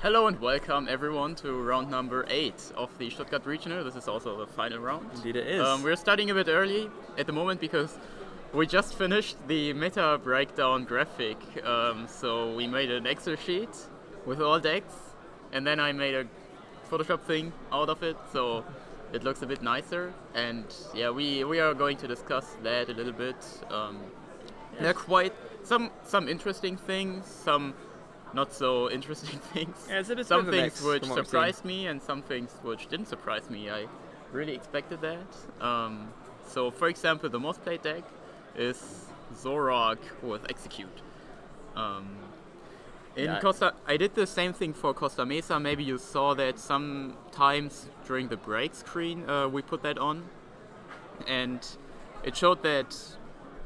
Hello and welcome everyone to round number 8 of the Stuttgart Regional. This is also the final round. Indeed it is. We're starting a bit early at the moment because we just finished the meta breakdown graphic. So we made an Excel sheet with all decks and then I made a Photoshop thing out of it, so it looks a bit nicer. And yeah, we are going to discuss that a little bit. There are quite some interesting things, some not so interesting things. Yeah, it's a bit some things which surprised me and some things which didn't surprise me. I really expected that. So for example, the most played deck is Zoroark with Execute. I did the same thing for Costa Mesa. Maybe you saw that sometimes during the break screen we put that on. And it showed that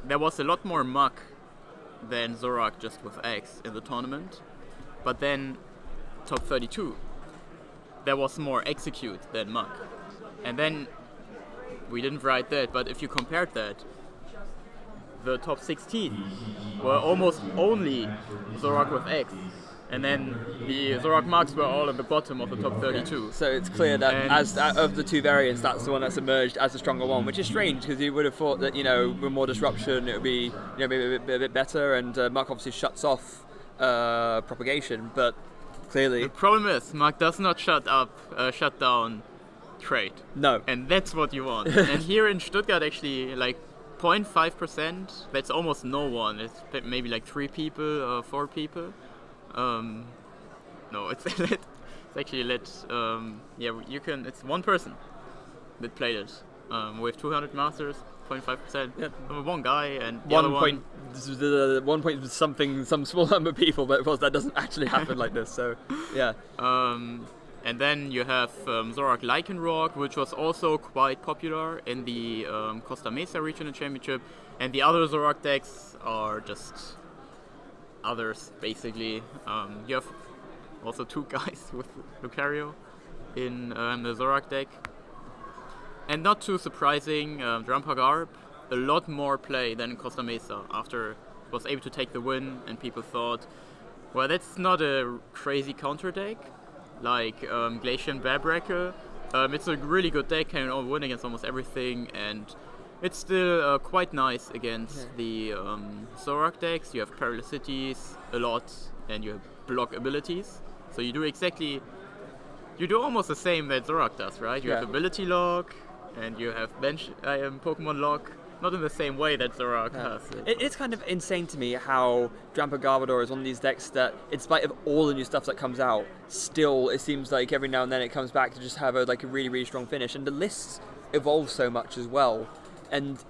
there was a lot more muck than Zoroark just with X in the tournament. But then, top 32, there was more Execute than Muck. And then, we didn't write that, but if you compared that, the top 16 were almost only Zoroark with X. And then the Zoroark Mucks were all at the bottom of the top 32. So it's clear that of the two variants, that's the one that's emerged as the stronger one, which is strange because you would have thought that, with more disruption, it would be, maybe a bit better. And Muck obviously shuts off propagation, but clearly the problem is Muck does not shut down trade. No, and that's what you want. And here in Stuttgart, actually, like 0.5%. That's almost no one. It's maybe like 3 people or 4 people. No, it's actually lit. Yeah, you can. It's one person that played it. We have 200 masters, 0.5%. Yeah. One guy and the 1 point something, some small number of people, but of course that doesn't actually happen like this. So yeah. And then you have Zoroark Lycanroc, which was also quite popular in the Costa Mesa Regional Championship, and the other Zoroark decks are just others, basically. You have also 2 guys with Lucario in the Zoroark deck. And not too surprising, Drampa Garb, a lot more play than in Costa Mesa after it was able to take the win, and people thought, well, that's not a crazy counter deck like Glacian Bearbreaker. It's a really good deck, can win against almost everything, and it's still quite nice against the Zoroark decks. You have Paralicities a lot, and you have block abilities. So you do almost the same that Zoroark does, right? You have Ability Lock, and you have Bench Pokemon Lock. Not in the same way that Zoroark has. It's kind of insane to me how Drampa Garbodor is one of these decks that, in spite of all the new stuff that comes out, still it seems like every now and then it comes back to just have a really, really strong finish. And the lists evolve so much as well. And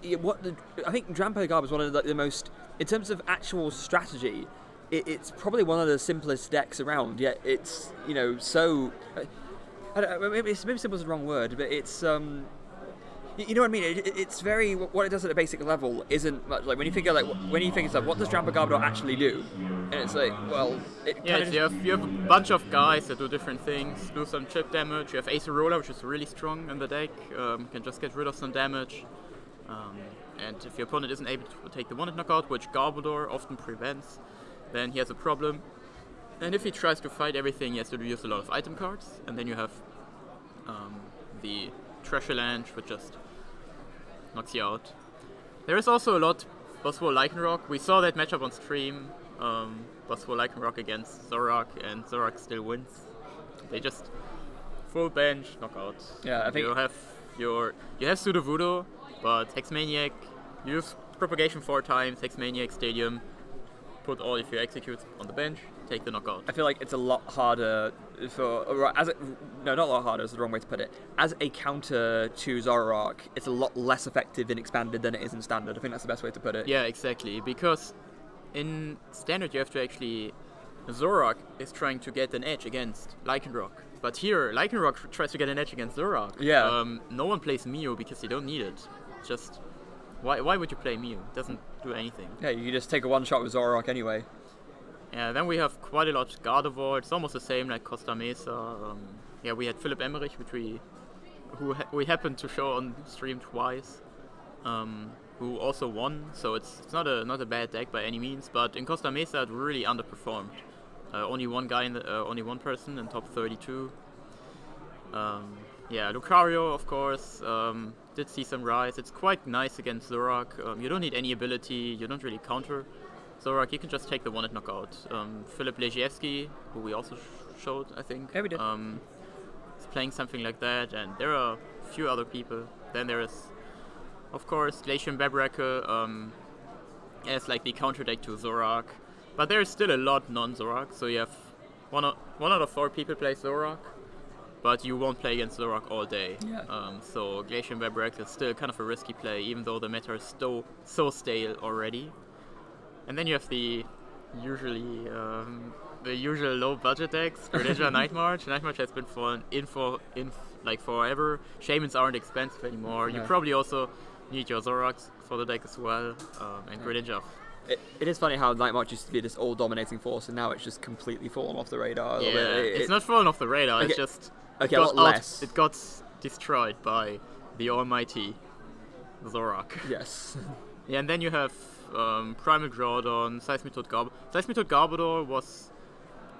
I think Drampa Garb is one of the most, in terms of actual strategy, it's probably one of the simplest decks around. Yet it's so. Maybe simple is the wrong word, but it's you know what I mean? It's very, what it does at a basic level isn't much. Like when you think of what does Drampa Garbodor actually do? And it's like, well, you have a bunch of guys that do different things, do some chip damage. You have Acerola, which is really strong in the deck, can just get rid of some damage. And if your opponent isn't able to take the one-hit knockout, which Garbodor often prevents, then he has a problem. And if he tries to fight everything, he has to use a lot of item cards. And then you have the Trashalange, which just knocks you out. There is also a lot Boswell Lycanroc. We saw that matchup on stream. Boswell Lycanroc against Zoroark, and Zoroark still wins. They just full bench knockout. Yeah, I think you have Sudowoodo, but Hexmaniac, use propagation 4 times, Hexmaniac Stadium, put all of your executes on the bench, take the knockout. I feel like it's a lot harder not a lot harder is the wrong way to put it. As a counter to Zoroark, it's a lot less effective in Expanded than it is in Standard. I think that's the best way to put it. Yeah, exactly, because in Standard you have to actually, Zoroark is trying to get an edge against Lycanroc. But here, Lycanroc tries to get an edge against Zoroark. Yeah. No one plays Mew because you don't need it. Just, why would you play Mew? It doesn't do anything. Yeah, you just take a one-shot with Zoroark anyway. Yeah, then we have quite a lot of Gardevoir. It's almost the same like Costa Mesa. Yeah, we had Philipp Emmerich, which we happened to show on stream twice. who also won, so it's not a bad deck by any means, but in Costa Mesa it really underperformed. only one guy only one person in top 32. Yeah, Lucario, of course, did see some rise. It's quite nice against Zorak. You don't need any ability. You don't really counter Zorak. You can just take the one-hit knockout. Filip Legiewski, who we also showed, I think. Yeah, we did. Is playing something like that, and there are a few other people. Then there is, of course, Glacian Bebreke as like the counter deck to Zorak. But there is still a lot non-Zorak, so you have one out of 4 people play Zorak, but you won't play against Zorak all day. Yeah. So Glacian Bebreke is still kind of a risky play, even though the meta is so stale already. And then you have the usual low budget decks, Greninja Night March. Night March has been in like forever. Shamans aren't expensive anymore. No. You probably also need your Zoraks for the deck as well, and Greninja. It is funny how Night March used to be this all-dominating force, and now it's just completely fallen off the radar. Yeah, it's not fallen off the radar. Okay, it's just a lot less. It got destroyed by the almighty Zorak. Yes. Yeah, and then you have Primal Groudon, Seismitoad Garbodor. Seismitoad Garbodor was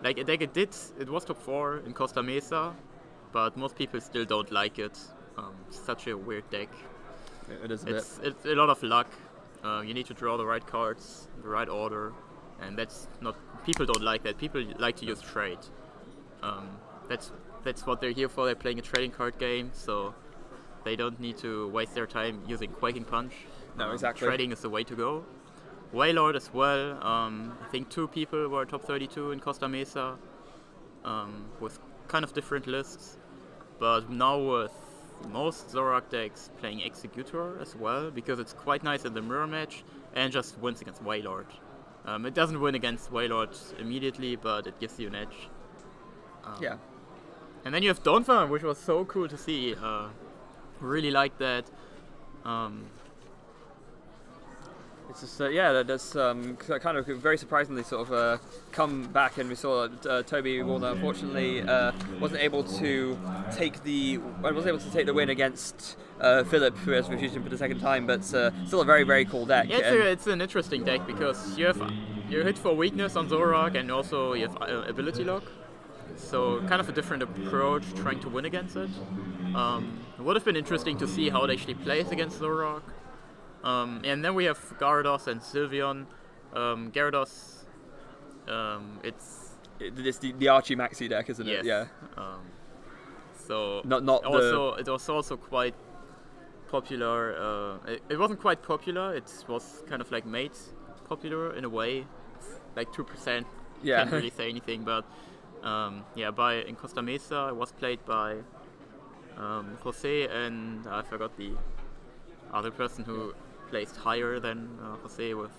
like a deck. It was top 4 in Costa Mesa, but most people still don't like it. It's such a weird deck. It is a bit. It's a lot of luck. You need to draw the right cards, the right order, and that's not. People don't like that. People like to use trade. That's what they're here for. They're playing a trading card game, so they don't need to waste their time using Quaking Punch. No, exactly. Trading is the way to go. Wailord as well. I think 2 people were top 32 in Costa Mesa, with kind of different lists. But now with most Zorak decks playing Executor as well, because it's quite nice in the mirror match and just wins against Wailord. It doesn't win against Wailord immediately, but it gives you an edge. Yeah. And then you have Donphan, which was so cool to see. Really liked that. It's just that's kind of very surprisingly sort of come back, and we saw Toby Warner unfortunately wasn't able to take the win against Philip, who has refused him for the second time, but still a very, very cool deck. Yeah, it's an interesting deck because you hit for weakness on Zorak, and also you have ability lock. So kind of a different approach trying to win against it. It would have been interesting to see how it actually plays against Zorak. And then we have Gyarados and Sylveon. Gyarados, it's the Archie Maxi deck, isn't yes. it? Yeah. So it was also quite popular. It wasn't quite popular. It was kind of like made popular in a way. It's like 2%. Yeah. Can't really say anything, but in Costa Mesa, it was played by Jose, and I forgot the other person who placed higher than Jose with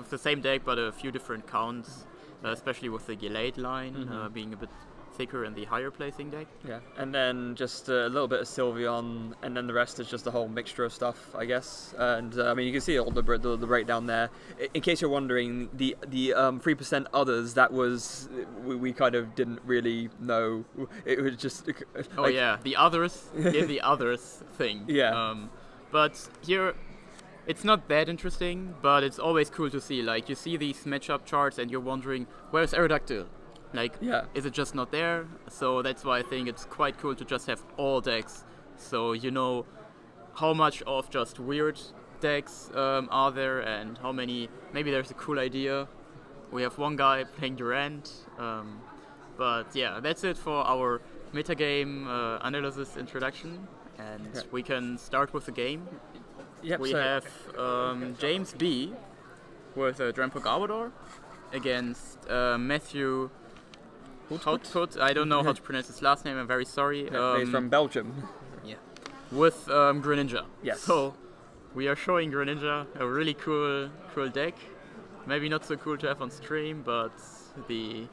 the same deck, but a few different counts, especially with the Gallade line being a bit thicker in the higher placing deck. Yeah, and then just a little bit of Sylveon, and then the rest is just a whole mixture of stuff, I guess. And I mean, you can see all the breakdown there. In case you're wondering, the 3% others, that was we kind of didn't really know. It was just the others in the others thing. Yeah. But here, it's not that interesting, but it's always cool to see. Like, you see these matchup charts and you're wondering, where's Aerodactyl? Like, is it just not there? So that's why I think it's quite cool to just have all decks. So you know how much of just weird decks are there, and how many, maybe there's a cool idea. We have one guy playing Durant. But yeah, that's it for our metagame analysis introduction. And we can start with the game. Yep, we have James B with Drampa Garbodor against Matthew Houtput. I don't know how to pronounce his last name, I'm very sorry. He's from Belgium. Yeah. With Greninja. Yes. So we are showing Greninja, a really cool deck. Maybe not so cool to have on stream, but the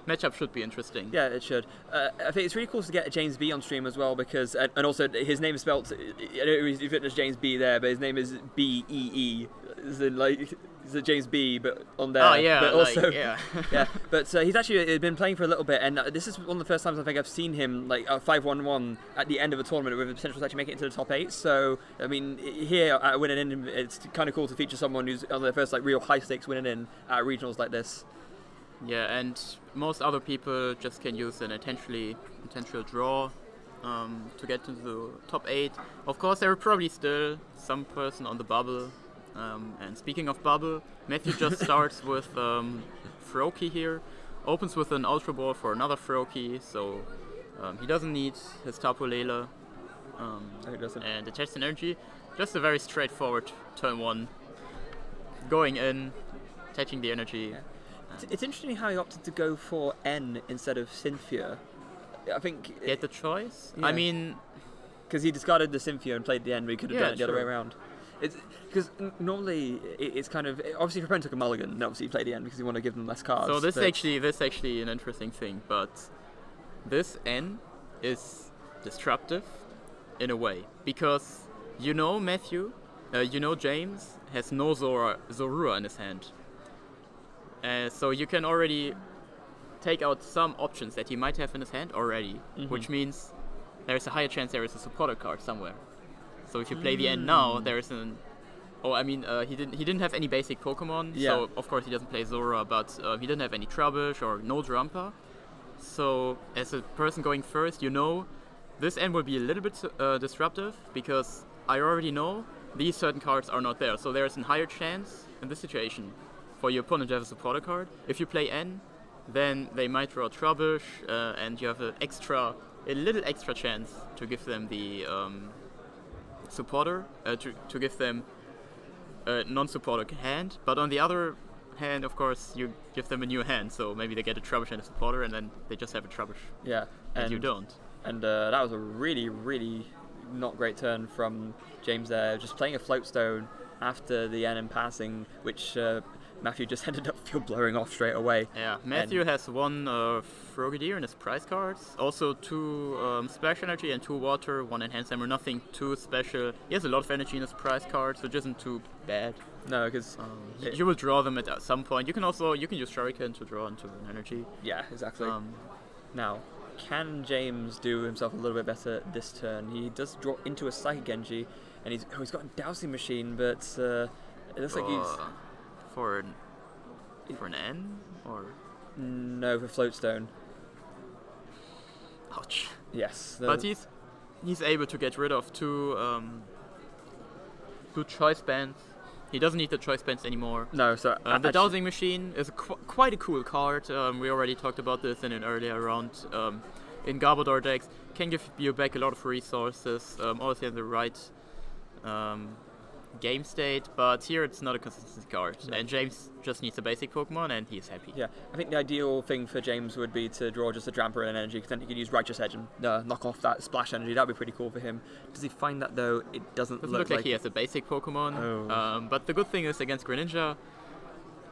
matchup should be interesting. Yeah, it should. I think it's really cool to get James B on stream as well, because and also his name is spelled. I know he's written as James B there, but his name is B-E-E. As in, like, it's a James B, but on there. Oh yeah, but like, also, yeah. yeah. But he's actually been playing for a little bit, and this is one of the first times I think I've seen him like 5-1-1 at the end of a tournament with the potential to actually make it into the top 8. So I mean, here at Winning In, it's kind of cool to feature someone who's on their first like real high stakes winning in at regionals like this. Yeah, and most other people just can use an intentional draw to get to the top 8. Of course, there are probably still some person on the bubble. And speaking of bubble, Matthew just starts with Froakie here, opens with an Ultra Ball for another Froakie, so he doesn't need his Tapu Lele and attach an energy. Just a very straightforward turn 1, going in, attaching the energy. Yeah. It's interesting how he opted to go for N instead of Cynthia. I think He had the choice. Yeah. I mean, because he discarded the Cynthia and played the N, but he could have done it the other way around. It's because normally it's kind of obviously if your opponent took a mulligan, then obviously you play the N because you want to give them less cards. so this actually an interesting thing, but this N is disruptive in a way because Matthew, James has no Zorua in his hand. So you can already take out some options that he might have in his hand already, which means there's a higher chance there is a supporter card somewhere. So if you play the end now, there is an. Oh, I mean, he didn't have any basic Pokemon, so of course he doesn't play Zora, but he didn't have any Trubbish or no Drampa. So as a person going first, this end will be a little bit disruptive because I already know these certain cards are not there. So there's a higher chance in this situation for your opponent to have a supporter card. If you play N, then they might draw Trubbish, and you have a little extra chance to give them the supporter, to give them a non-supporter hand. But on the other hand, of course, you give them a new hand, so maybe they get a Trubbish and a supporter, and then they just have a Trubbish. Yeah, and you don't. And that was a really, really not great turn from James there, just playing a Float Stone after the N in passing, which Matthew just ended up field blowing off straight away. Yeah, Matthew has one Frogadier in his prize cards, also 2 Splash Energy and 2 Water, 1 Enhanced Hammer, nothing too special. He has a lot of energy in his prize cards, which isn't too bad. No, because you will draw them at some point. You can use Shuriken to draw into an energy. Yeah, exactly. Now, can James do himself a little bit better this turn? He does draw into a Psychic Genji, and he's got a Dowsing Machine, but it looks like he's... For an N? Or? No, for Float Stone. Ouch. Yes. But he's able to get rid of 2 choice bands. He doesn't need the choice bands anymore. No, so... the Dowsing Machine is quite a cool card. We already talked about this in an earlier round. In Garbodor decks, can give you back a lot of resources, also in the right game state, but here it's not a consistent card, and James just needs a basic Pokemon and he's happy. Yeah, I think the ideal thing for James would be to draw just a Drampa and an energy, because then he can use Righteous Edge and knock off that Splash Energy. That would be pretty cool for him. Does he find that though? It doesn't look like he has a basic Pokemon. Oh. But the good thing is against Greninja,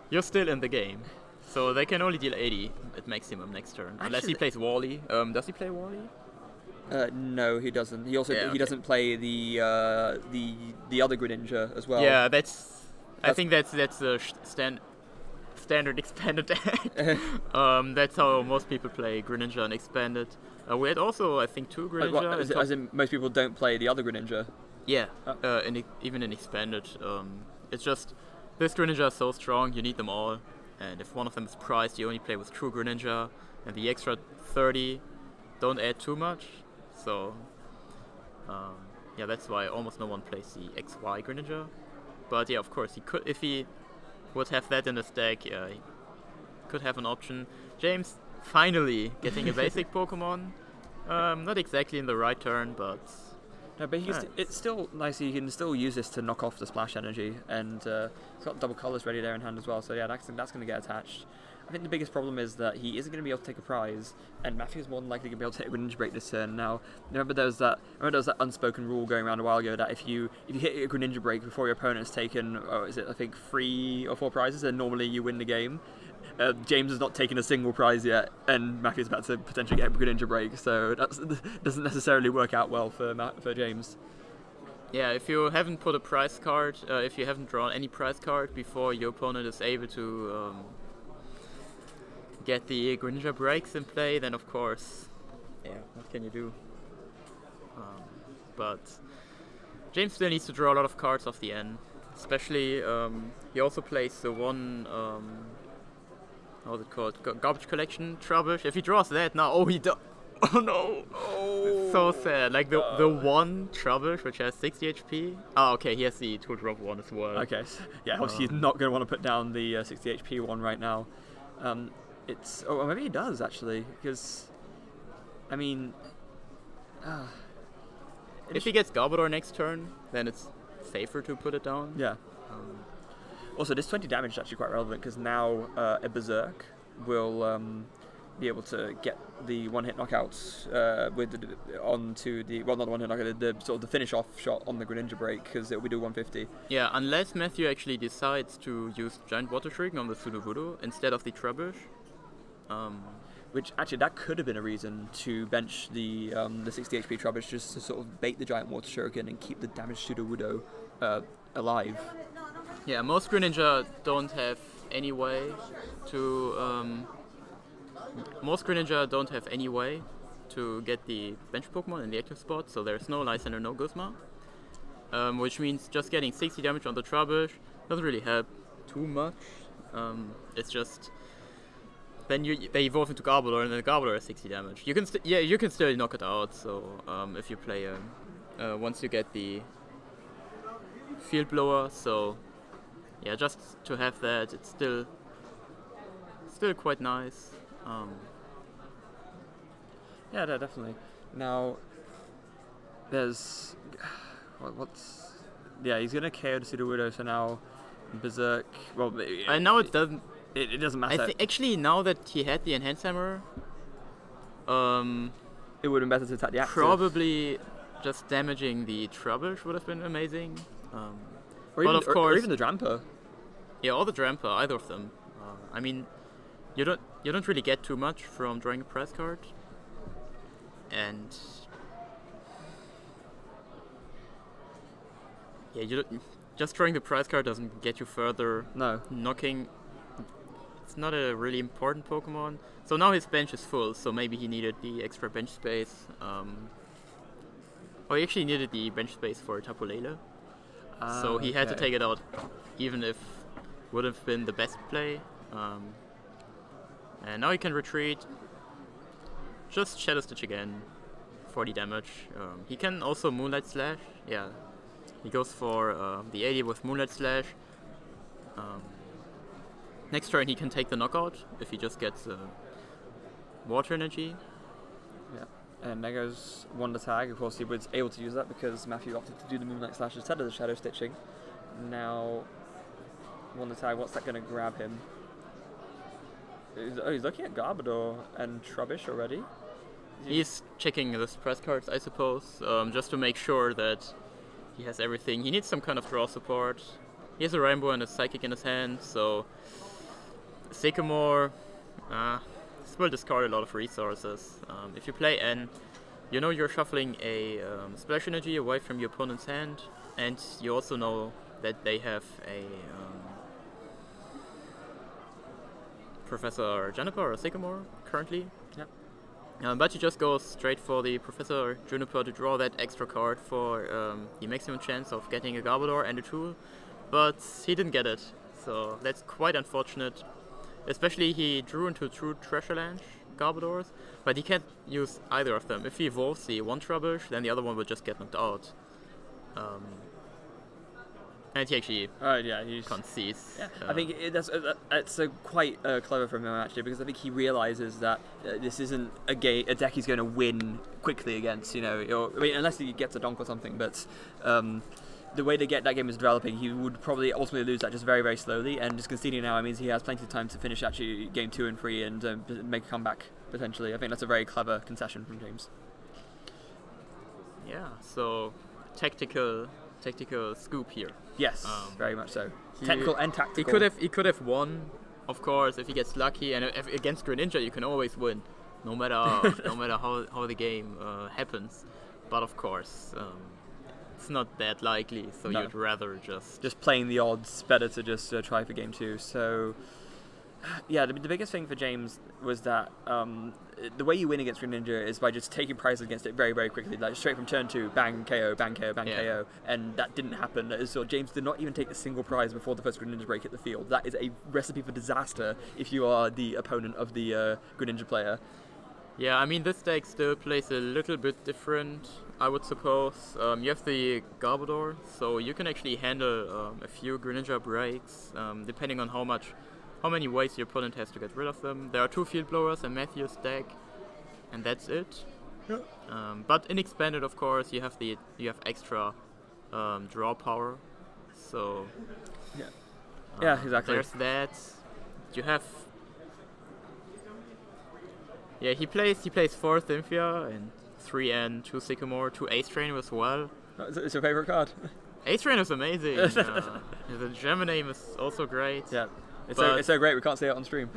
you're still in the game. So they can only deal 80 at maximum next turn, unless he plays Wally. Does he play Wally? No, he doesn't. He also he doesn't play the other Greninja as well. Yeah, I think that's a standard expanded deck. That's how most people play Greninja and expanded. We had also, I think, 2 Greninja. As in most people don't play the other Greninja. Yeah, even in expanded. It's just this Greninja is so strong, you need them all. And if one of them is prized, you only play with true Greninja, and the extra 30 don't add too much. So, yeah, that's why almost no one plays the XY Greninja. But yeah, of course, he could, if he would have that in his deck, he could have an option. James finally getting a basic Pokemon. Not exactly in the right turn, but... No, but it's still nice. You can still use this to knock off the Splash Energy, and it's got double colours ready there in hand as well. So yeah, that's going to get attached. I think the biggest problem is that he isn't going to be able to take a prize, and Matthew's more than likely going to be able to take a Greninja break this turn. Now, remember there was that unspoken rule going around a while ago that if you hit a Greninja break before your opponent's taken, I think 3 or 4 prizes, then normally you win the game. James has not taken a single prize yet, and Matthew's about to potentially get a Greninja break, so that doesn't necessarily work out well for James. Yeah, if you haven't put a prize card, if you haven't drawn any prize card before your opponent is able to get the Greninja breaks in play, then of course, yeah, what can you do? But James still needs to draw a lot of cards off the end, especially he also plays the one how's it called? Garbage collection, Trubbish. If he draws that now, oh, he does. Oh no! Oh. So sad. Like the one Trubbish, which has 60 HP. Oh, okay, he has the 2-drop one as well. Okay, so, yeah, obviously he's not going to want to put down the 60 HP one right now. It's maybe he does actually, because I mean, if he gets Garbodor next turn, then it's safer to put it down. Yeah. Also, this 20 damage is actually quite relevant because now a Berserk will be able to get the one-hit knockouts onto the not the one-hit knockout, the sort of the finish-off shot on the Greninja break because it will do 150. Yeah, unless Matthew actually decides to use Giant Water Shuriken on the Sudowoodo instead of the Trubbish. Which actually that could have been a reason to bench the 60 HP Trubbish just to sort of bait the Giant Water Shuriken and keep the damaged Sudowoodo alive. Yeah, most Greninja don't have any way to get the bench Pokemon in the active spot, so there's no Lysander, no Guzma. Which means just getting 60 damage on the Trubbish doesn't really help too much. It's just then they evolve into Garbodor, and then Garbodor has 60 damage. You can still knock it out. So if you play once you get the Field Blower, so yeah, just to have that, it's still quite nice. Yeah, no, definitely. Now, there's he's gonna KO the Sudowoodo, so now Berserk. Well, and now it doesn't. It doesn't matter. Actually, now that he had the Enhance Hammer, it would have been better to attack the active. Probably just damaging the Trubbish would have been amazing. Or even the Drampa. Yeah, or the Drampa, either of them. I mean, you don't really get too much from drawing a press card, and yeah, just drawing the prize card doesn't get you further. No. Knocking, it's not a really important Pokemon. So now his bench is full, so maybe he needed the extra bench space. He actually needed the bench space for Tapu Lele. So he had to take it out, even if would have been the best play. And now he can retreat. Just Shadow Stitch again, 40 damage. He can also Moonlight Slash. Yeah, he goes for the 80 with Moonlight Slash. Next turn he can take the knockout if he just gets Water Energy. Yeah, and there goes Wonder Tag. Of course, he was able to use that because Matthew opted to do the Moonlight Slash instead of the Shadow Stitching. Now, Wonder Tag, what's that going to grab him? He's looking at Garbodor and Trubbish already. He's checking his press cards, I suppose, just to make sure that he has everything. He needs some kind of draw support. He has a Rainbow and a Psychic in his hand, so Sycamore this will discard a lot of resources. If you play N, you know you're shuffling a Splash Energy away from your opponent's hand, and you also know that they have a Professor Juniper or Sycamore currently. Yeah. But you just go straight for the Professor Juniper to draw that extra card for the maximum chance of getting a Garbodor and a tool, but he didn't get it, so that's quite unfortunate. Especially he drew into two Treasurelanche Garbodors, but he can't use either of them. If he evolves the one Trubbish, then the other one will just get knocked out. And he actually concedes. Yeah, I think it's quite clever from him actually, because I think he realizes that this isn't a deck he's going to win quickly against. Unless he gets a donk or something. But the way that game is developing, he would probably ultimately lose that just very, very slowly. And just conceding now means he has plenty of time to finish actually game 2 and 3 and make a comeback potentially. I think that's a very clever concession from James. Yeah. So tactical scoop here. Yes, very much so. Technical and tactical. He could have won, of course, if he gets lucky. And if against Greninja, you can always win, no matter how the game happens. But of course, it's not that likely. So you'd rather just playing the odds. Better to just try for game 2. So Yeah, the biggest thing for James was that the way you win against Greninja is by just taking prizes against it very, very quickly. Like straight from turn 2, bang, KO, bang, KO, bang, KO. And that didn't happen. So James did not even take a single prize before the first Greninja break hit the field. That is a recipe for disaster if you are the opponent of the Greninja player. Yeah, I mean, this deck still plays a little bit different, I would suppose. You have the Garbodor, so you can actually handle a few Greninja breaks, depending on how many ways your opponent has to get rid of them. There are 2 Field Blowers in Matthew's deck, and that's it. Yeah. But in Expanded, of course, you have extra draw power. So yeah, exactly. There's that. You have. Yeah, he plays 4 Thymphia and 3 and 2 Sycamore, 2 Ace Trainer as well. It's your favorite card? Ace Trainer is amazing. The German name is also great. Yeah, it's so great we can't say it on stream.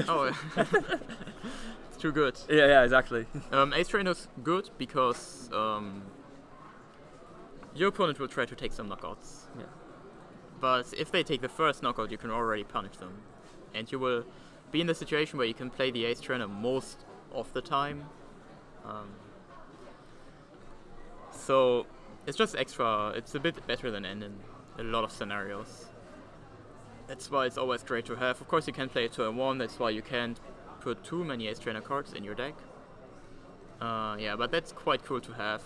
Oh, it's too good. Yeah, exactly. Ace Trainer is good because your opponent will try to take some knockouts. Yeah. But if they take the first knockout, you can already punish them, and you will be in the situation where you can play the Ace Trainer most of the time. So it's just extra. It's a bit better than N in a lot of scenarios. That's why it's always great to have. Of course, you can play it turn 1. That's why you can't put too many Ace Trainer cards in your deck. Yeah, but that's quite cool to have.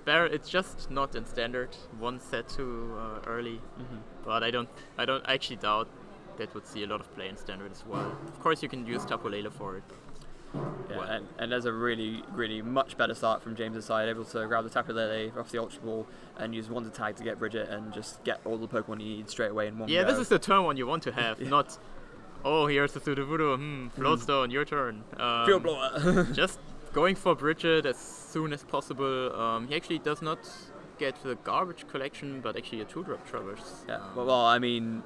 It's just not in standard. 1 set too early. But I don't actually doubt that would see a lot of play in standard as well. Of course, you can use Tapu Lele for it. Yeah, Well, and there's a really, really much better start from James's side, able to grab the Tapu Lele off the Ultra Ball and use Wonder Tag to get Bridget and just get all the Pokemon you need straight away in one yeah, go. this is the turn 1 you want to have, not, oh, here's the Sudowoodo, Floatstone, your turn. Field Blower! Just going for Bridget as soon as possible. He actually does not get the Garbage Collection, but actually a 2-drop Traverse. Yeah, well, I mean,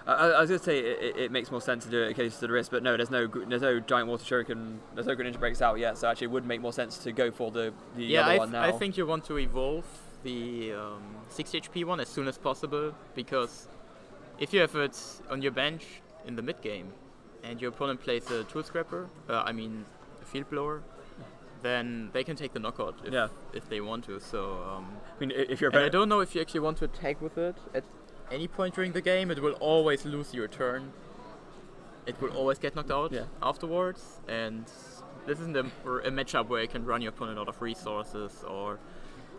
I was going to say it makes more sense to do it in case of the risk, but no, there's no Giant Water Shuriken, there's no Greninja breaks out yet, so actually it would make more sense to go for the other one now. I think you want to evolve the 60 HP one as soon as possible, because if you have it on your bench in the mid game and your opponent plays a Tool Scrapper, a Field Blower, then they can take the knockout if they want to. So I mean, if you're I don't know if you actually want to attack with it at any point during the game. It will always lose your turn. It will always get knocked out afterwards, and this isn't a matchup where you can run your opponent out of resources, or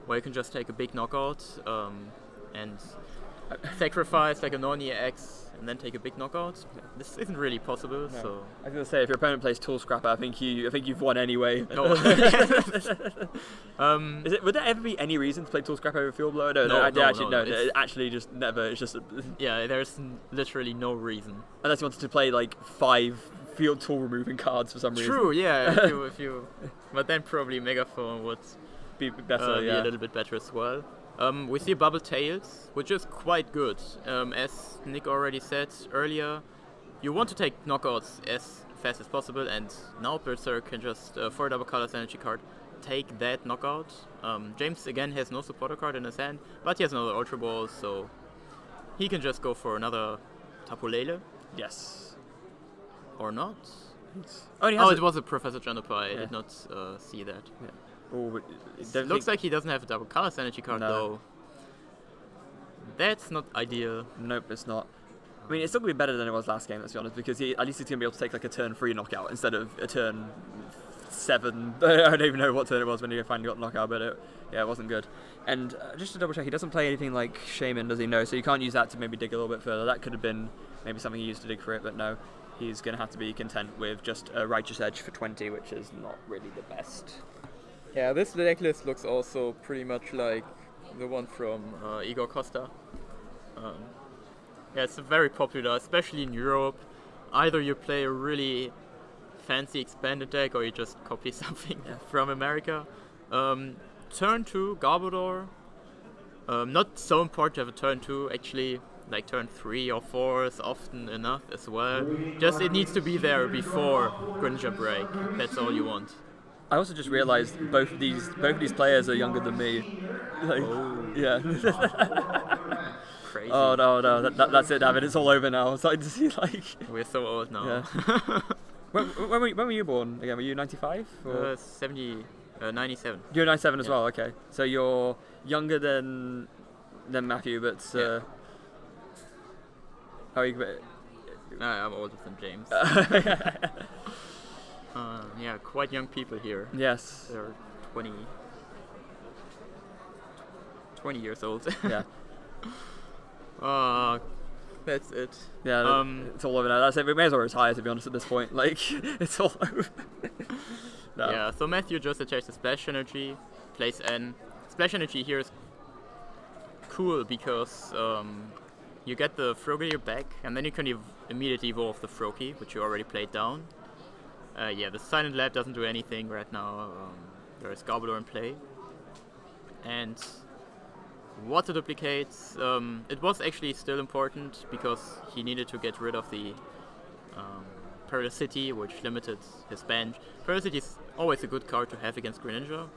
where you can just take a big knockout and sacrifice like a non-EX and then take a big knockout. This isn't really possible. No. So I was gonna say, if your opponent plays Tool Scrapper, I think you've won anyway. No. Would there ever be any reason to play Tool Scrapper over Field Blower? No, actually just never. It's just yeah, there's literally no reason. Unless you wanted to play like 5 Field Tool removing cards for some reason. True, yeah. if you, but then probably Megaphone would be better, be a little bit better as well. We see Bubble Tails, which is quite good. As Nick already said earlier, you want to take knockouts as fast as possible, and now Berserk can just, for a double colors energy card, take that knockout. James again has no supporter card in his hand, but he has another Ultra Ball, so he can just go for another Tapu Lele. Yes. Or not. It was a Professor Janapa. I did not see that. Yeah. Oh, it looks like he doesn't have a double colors energy card though. That's not ideal. Nope, it's not. I mean, it's still going to be better than it was last game, let's be honest, because at least he's going to be able to take like a turn 3 knockout instead of a turn 7. I don't even know what turn it was when he finally got knockout, but it wasn't good. And just to double check, he doesn't play anything like Shaman, does he? No, so you can't use that to maybe dig a little bit further. That could have been maybe something he used to dig for it, but no. He's going to have to be content with just a Righteous Edge for 20, which is not really the best. Yeah, this deck list looks also pretty much like the one from Igor Costa. Yeah, it's very popular, especially in Europe. Either you play a really fancy expanded deck, or you just copy something from America. Turn 2, Garbodor. Not so important to have a turn 2, actually. Like turn 3 or 4 is often enough as well. Just it needs to be there before Greninja break. That's all you want. I also just realised both of these players are younger than me. Like, yeah. Crazy. Oh no, that's it, David. It's all over now. I'm starting to see like. We're so old now. Yeah. when were you born again? Were you 95? 97. You're 97 as Yeah. well. Okay, so you're younger than Matthew, but Yeah. how are you? No, I'm older than James. Yeah, quite young people here. Yes. They're 20 years old. Yeah. That's it. Yeah. It's all over now. That's it. We may as well retire, to be honest, at this point. Like, it's all over. No. Yeah, so Matthew just attacks the Splash Energy, plays N. Splash Energy here is cool because you get the Frogadier back, and then you can immediately evolve the Froakie, which you already played down. Yeah, the Silent Lab doesn't do anything right now. There is Garbodor in play. And Water Duplicates, it was actually still important because he needed to get rid of the Parasity, which limited his bench. Parasity is always a good card to have against Greninja.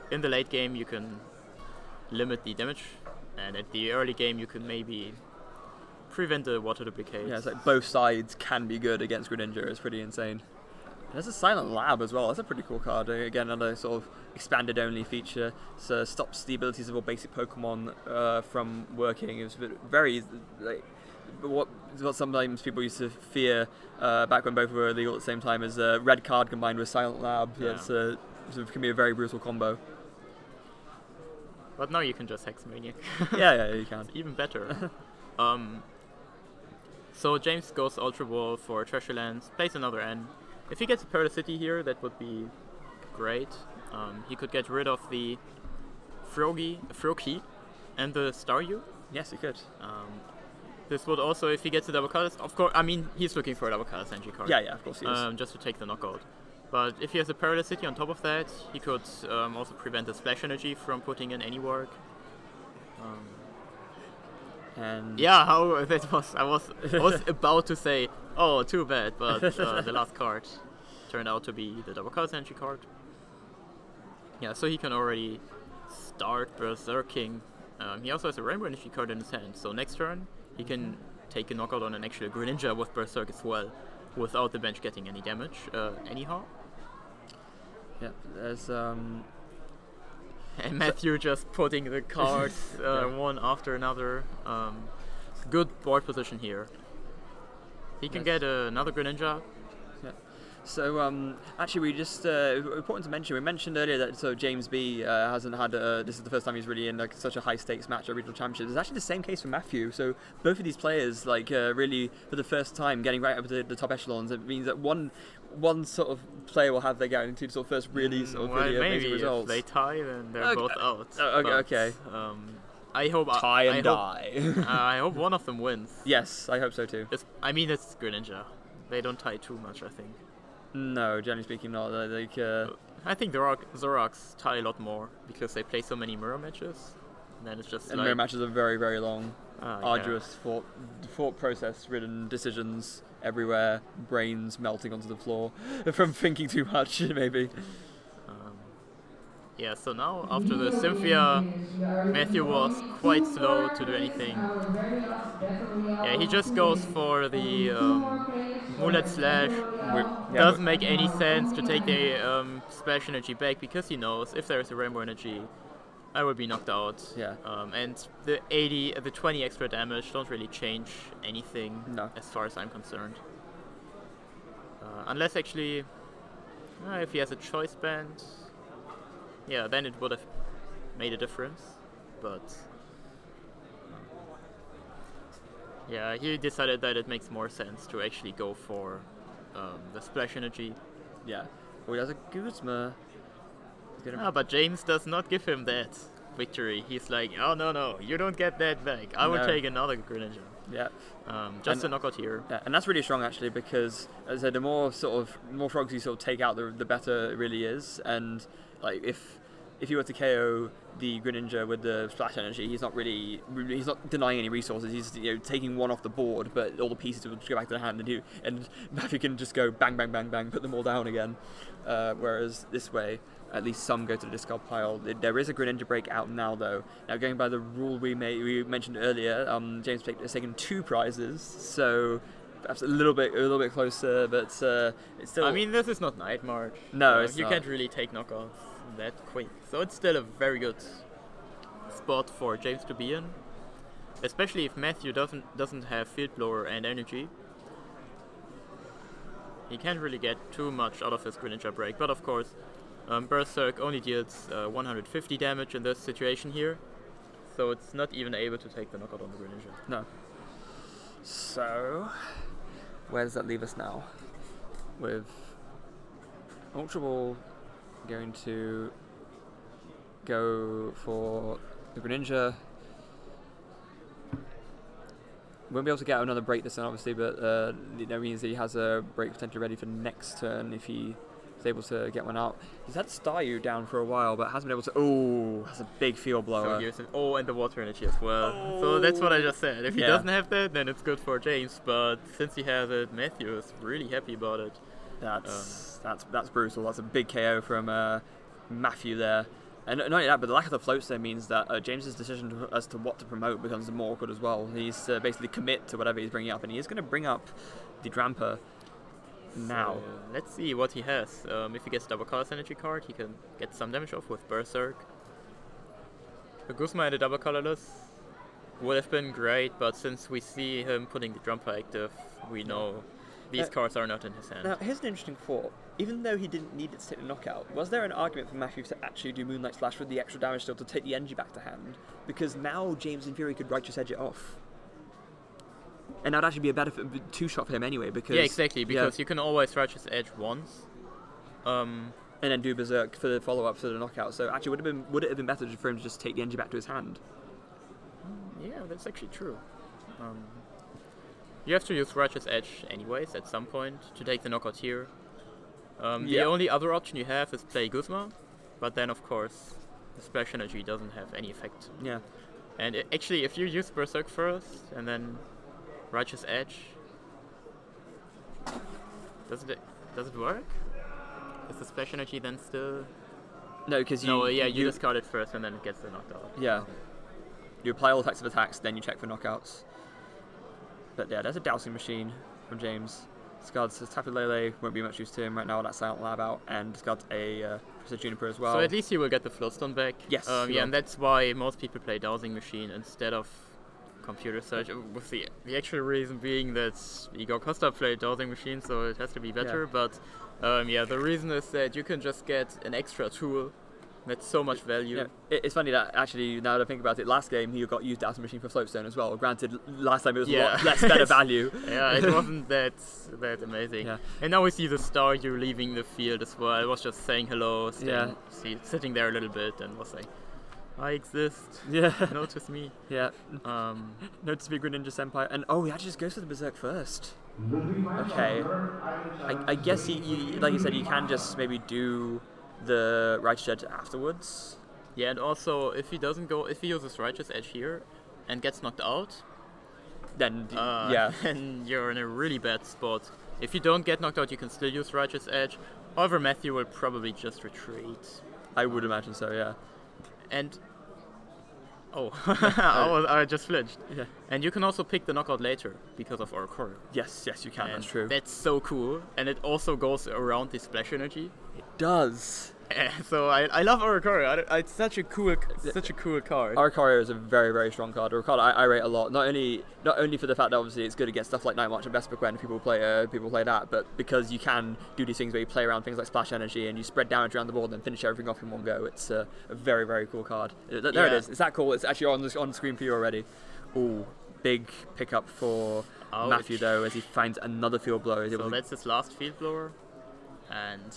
In the late game you can limit the damage, and at the early game you can maybe prevent the Water Duplicates. Yeah, it's like both sides can be good against Greninja. It's pretty insane. There's a Silent Lab as well. That's a pretty cool card. Again, another sort of expanded only feature. So stops the abilities of all basic Pokemon from working. It was very like what sometimes people used to fear back when both were illegal at the same time is red card combined with Silent Lab. Yeah. It's sort of can be a very brutal combo. But now you can just Hex Maniac. yeah, you can. It's even better. So James goes Ultra Ball for Treasure Lands, plays another N. If he gets a Parasity here, that would be great. He could get rid of the Froakie and the Staryu. Yes, he could. This would also, if he gets a double colors, of course, I mean, he's looking for a double colors entry card. Yeah, of course he is. Just to take the knockout. But if he has a Parasity on top of that, he could also prevent the Splash Energy from putting in any work. And yeah, how that was. I was about to say, oh, too bad, but the last card turned out to be the double colors entry card. Yeah, so he can already start Berserking. He also has a Rainbow Energy card in his hand, so next turn he can take a knockout on an actual Greninja with Berserk as well, without the bench getting any damage, anyhow. Yeah, there's And Matthew just putting the cards one after another. Good board position here. He can get another Greninja. Yeah. So actually, we just important to mention. We mentioned earlier that James B hasn't had. This is the first time he's really in like such a high stakes match at regional championships. It's actually the same case for Matthew. So both of these players, like really for the first time, getting right up to the top echelons. It means that one sort of player will have their guaranteed sort of first really sort of really amazing results. If they tie, then they're both out. Okay. I hope tie and die. I hope one of them wins. Yes, I hope so too. It's Greninja. They don't tie too much, I think. No, generally speaking, not. Like, I think the Zoroarks tie a lot more because they play so many mirror matches. And then it's just mirror matches are very, very long, arduous, thought process-ridden decisions everywhere, brains melting onto the floor from thinking too much, maybe. Yeah, so now after the Cynthia, Matthew was quite slow to do anything. Yeah, he just goes for the Mullet Slash. Doesn't make any sense to take the Splash Energy back because he knows if there is a Rainbow Energy, I will be knocked out. Yeah. And the 20 extra damage don't really change anything as far as I'm concerned. Unless actually, if he has a choice band. Yeah, then it would have made a difference, but yeah, he decided that it makes more sense to actually go for the Splash Energy. Yeah, well, he has a Guzma. But James does not give him that victory. He's like, oh no, you don't get that back. I will take another Greninja. Yeah. Just a knockout here. Yeah, and that's really strong actually because, as I said, the more frogs you sort of take out, the better it really is. And like if you were to KO the Greninja with the Splash Energy, he's not denying any resources. He's taking one off the board, but all the pieces will just go back to the hand, and Matthew can just go bang, bang, bang, bang, put them all down again. Whereas this way, at least some go to the discard pile. There is a Greninja break out now, though. Now, going by the rule we mentioned earlier, James has taken 2 prizes, so perhaps a little bit closer, but it's still. I mean, this is not Night March. No, you can't really take knockouts that quick, so it's still a very good spot for James to be in, especially if Matthew doesn't have Field Blower and Energy. He can't really get too much out of his Greninja break, but of course, Berserk only deals 150 damage in this situation here, so it's not even able to take the knockout on the Greninja. No. So, where does that leave us now? With Ultra Ball going to go for the Greninja. Won't be able to get another break this turn, obviously, but that means that he has a break potentially ready for next turn if he is able to get one out. He's had Staryu down for a while, but hasn't been able to. Oh, that's a big field blower. So here's and the Water Energy as well. Oh. So that's what I just said. If he doesn't have that, then it's good for James. But since he has it, Matthew is really happy about it. That's brutal. That's a big KO from Matthew there. And not only that, but the lack of the floats there means that James's decision as to what to promote becomes more awkward as well. He's basically commit to whatever he's bringing up, and he is going to bring up the Drampa now. So, let's see what he has. If he gets double colorless energy card, he can get some damage off with Berserk. The Guzma and the double colorless would have been great, but since we see him putting the Drampa active, we know these cards are not in his hand. Now, here's an interesting thought. Even though he didn't need it to take the knockout, was there an argument for Matthew to actually do Moonlight Splash with the extra damage still to take the energy back to hand? Because now James, in theory, could Righteous Edge it off. And that'd actually be a better 2-shot for him anyway, because... Yeah, exactly, because you can always Righteous Edge once. And then do Berserk for the follow-up for the knockout. So actually, would it have been better for him to just take the energy back to his hand? Yeah, that's actually true. You have to use Righteous Edge anyways at some point to take the knockout here. The only other option you have is play Guzma, but then of course the Splash Energy doesn't have any effect. Yeah. And actually, if you use Berserk first and then Righteous Edge, does it work? Is the Splash Energy then still? No, because you discard it first and then it gets the knockout. Yeah. You apply all effective attacks, then you check for knockouts. But yeah, there's a Dowsing Machine from James. Discards Tapu Lele, won't be much use to him right now, that's Silent Lab out, and discards a Professor Juniper as well. So at least he will get the Floatstone back. Yes. And that's why most people play Dowsing Machine instead of Computer Search, with the actual reason being that Igor Costa played Dowsing Machine, so it has to be better, but the reason is that you can just get an extra tool. That's so much value. Yeah. It's funny that actually, now that I think about it, last game he got used Dowsing Machine for Floatstone as well. Granted, last time it was a lot less better value. Yeah, it wasn't that amazing. Yeah. And now we see the Staryu leaving the field as well. I was just saying hello, sitting there a little bit, and was like, I exist. Yeah. Notice me. Yeah. Notice me, Greninja Senpai. And he actually just goes for the Berserk first. Okay. I guess he, like you said, you can just maybe do the Righteous Edge afterwards. Yeah, and also if he uses Righteous Edge here and gets knocked out, then then you're in a really bad spot. If you don't get knocked out, you can still use Righteous Edge. However, Matthew will probably just retreat. I would imagine so, yeah. And I just flinched. Yeah. And you can also pick the knockout later because of Oricoro. Yes, you can. And that's true. That's so cool, and it also goes around the Splash Energy. It does. So I love Oricoro. It's such a cool card. Oricoro is a very, very strong card. Oricoro I rate a lot. Not only for the fact that obviously it's good against stuff like Night March and Vesper when people play that, but because you can do these things where you play around things like Splash Energy and you spread damage around the board and then finish everything off in one go. It's a very, very cool card. There it is. It's that cool. It's actually on screen for you already. Ooh, big pickup for Matthew though, as he finds another Field Blower. So that's his last Field Blower, and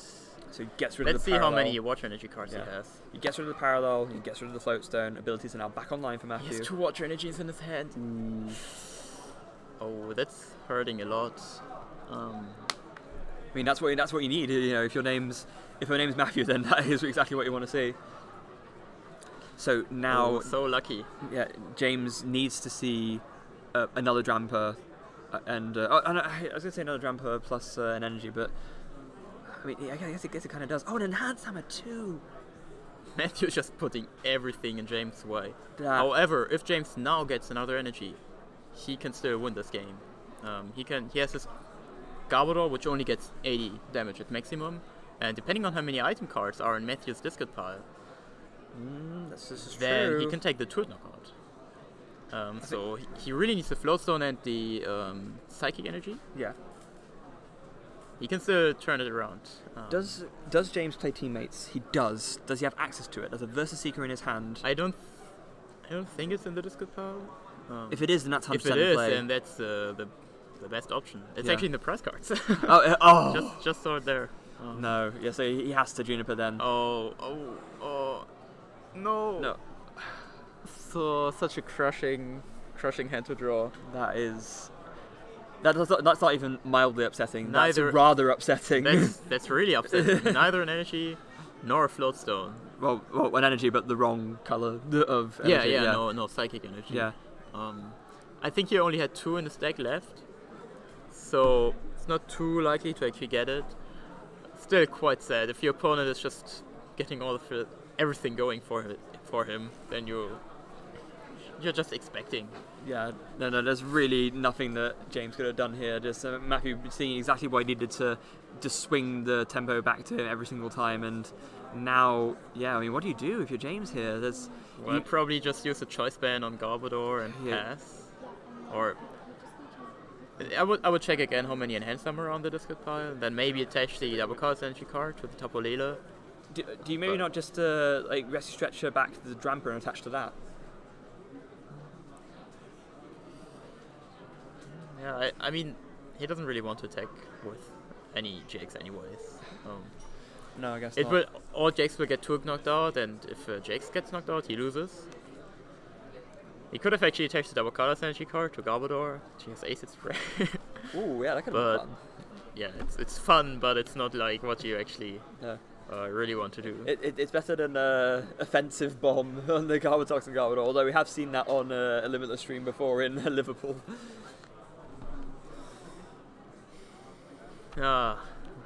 so he gets rid of the Let's see how many Water Energy cards he has. He gets rid of the Parallel, he gets rid of the Floatstone. Abilities are now back online for Matthew. He has 2 Water Energies in his hand. Ooh. Oh, that's hurting a lot. I mean, that's what you need. You know, if your name's Matthew, then that is exactly what you want to see. So now, so lucky. Yeah, James needs to see another Drampa, and I was going to say another Drampa plus an energy, but I mean, I guess it kind of does. Oh, an enhanced hammer too. Matthew's just putting everything in James' way. That- However, if James now gets another energy, he can still win this game. He has his Garbodor, which only gets 80 damage at maximum, and depending on how many item cards are in Matthew's discard pile, this is then true. he can take the Toad knockout. So he really needs the Float Stone and the Psychic Energy. Yeah. He can still turn it around. Does James play Teammates? He does. Does he have access to it? There's a Versus Seeker in his hand. I don't think it's in the discard pile. If it is, then that's 100% if it is, play. then that's the best option. It's Yeah. actually in the prize cards. Oh. Just saw it there. No. Yeah. So he has to Juniper then. No. No. So such a crushing hand to draw. That is. That's not even mildly upsetting. Neither- That's rather upsetting. That's really upsetting. Neither an energy nor a float stone. well, an energy, but the wrong color of energy. Yeah. No psychic energy. Yeah. I think he only had 2 in his deck left, so it's not too likely to actually get it. Still quite sad. If your opponent is just getting all of it, everything going for him, then you're just expecting. Yeah, no, there's really nothing that James could have done here. Just Matthew seeing exactly what he needed to just swing the tempo back to him every single time. And now, yeah, I mean, what do you do if you're James here? Well, I'd probably just use a choice ban on Garbodor and Yeah. pass. Or I would check again how many enhanced number are on the discard pile, then maybe attach the double cards energy card to the Tapu Lele. Do you maybe not just rescue stretcher back to the Drampa and attach to that? Yeah, I mean, he doesn't really want to attack with any Jakes anyways. No, I guess It not. will, all Jakes will get Turk knocked out, and if Jakes gets knocked out, he loses. He could have actually attached the double colors energy card to Garbodor. She has acid spray. Ooh, yeah, that could have But- been fun. Yeah, it's fun, but it's not like what you actually Yeah. really want to do. It's better than offensive bomb on the Garbotox and Garbodor, although we have seen that on a Limitless stream before in Liverpool.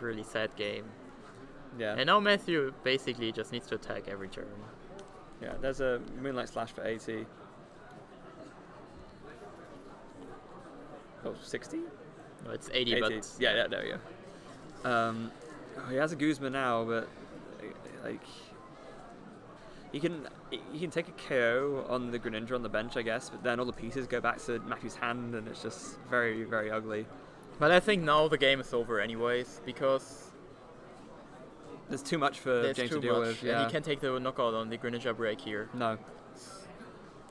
Really sad game. Yeah. And now Matthew basically just needs to attack every turn. Yeah, there's a Moonlight Slash for 80. Oh, 60? No, it's 80, but Yeah, there we go. He has a Guzma now, but like he can take a KO on the Greninja on the bench, I guess, but then all the pieces go back to Matthew's hand, and it's just very, very ugly. But I think now the game is over anyways, because There's too much for there's James too to deal much, with. and Yeah. he can't take the knockout on the Greninja break here. No.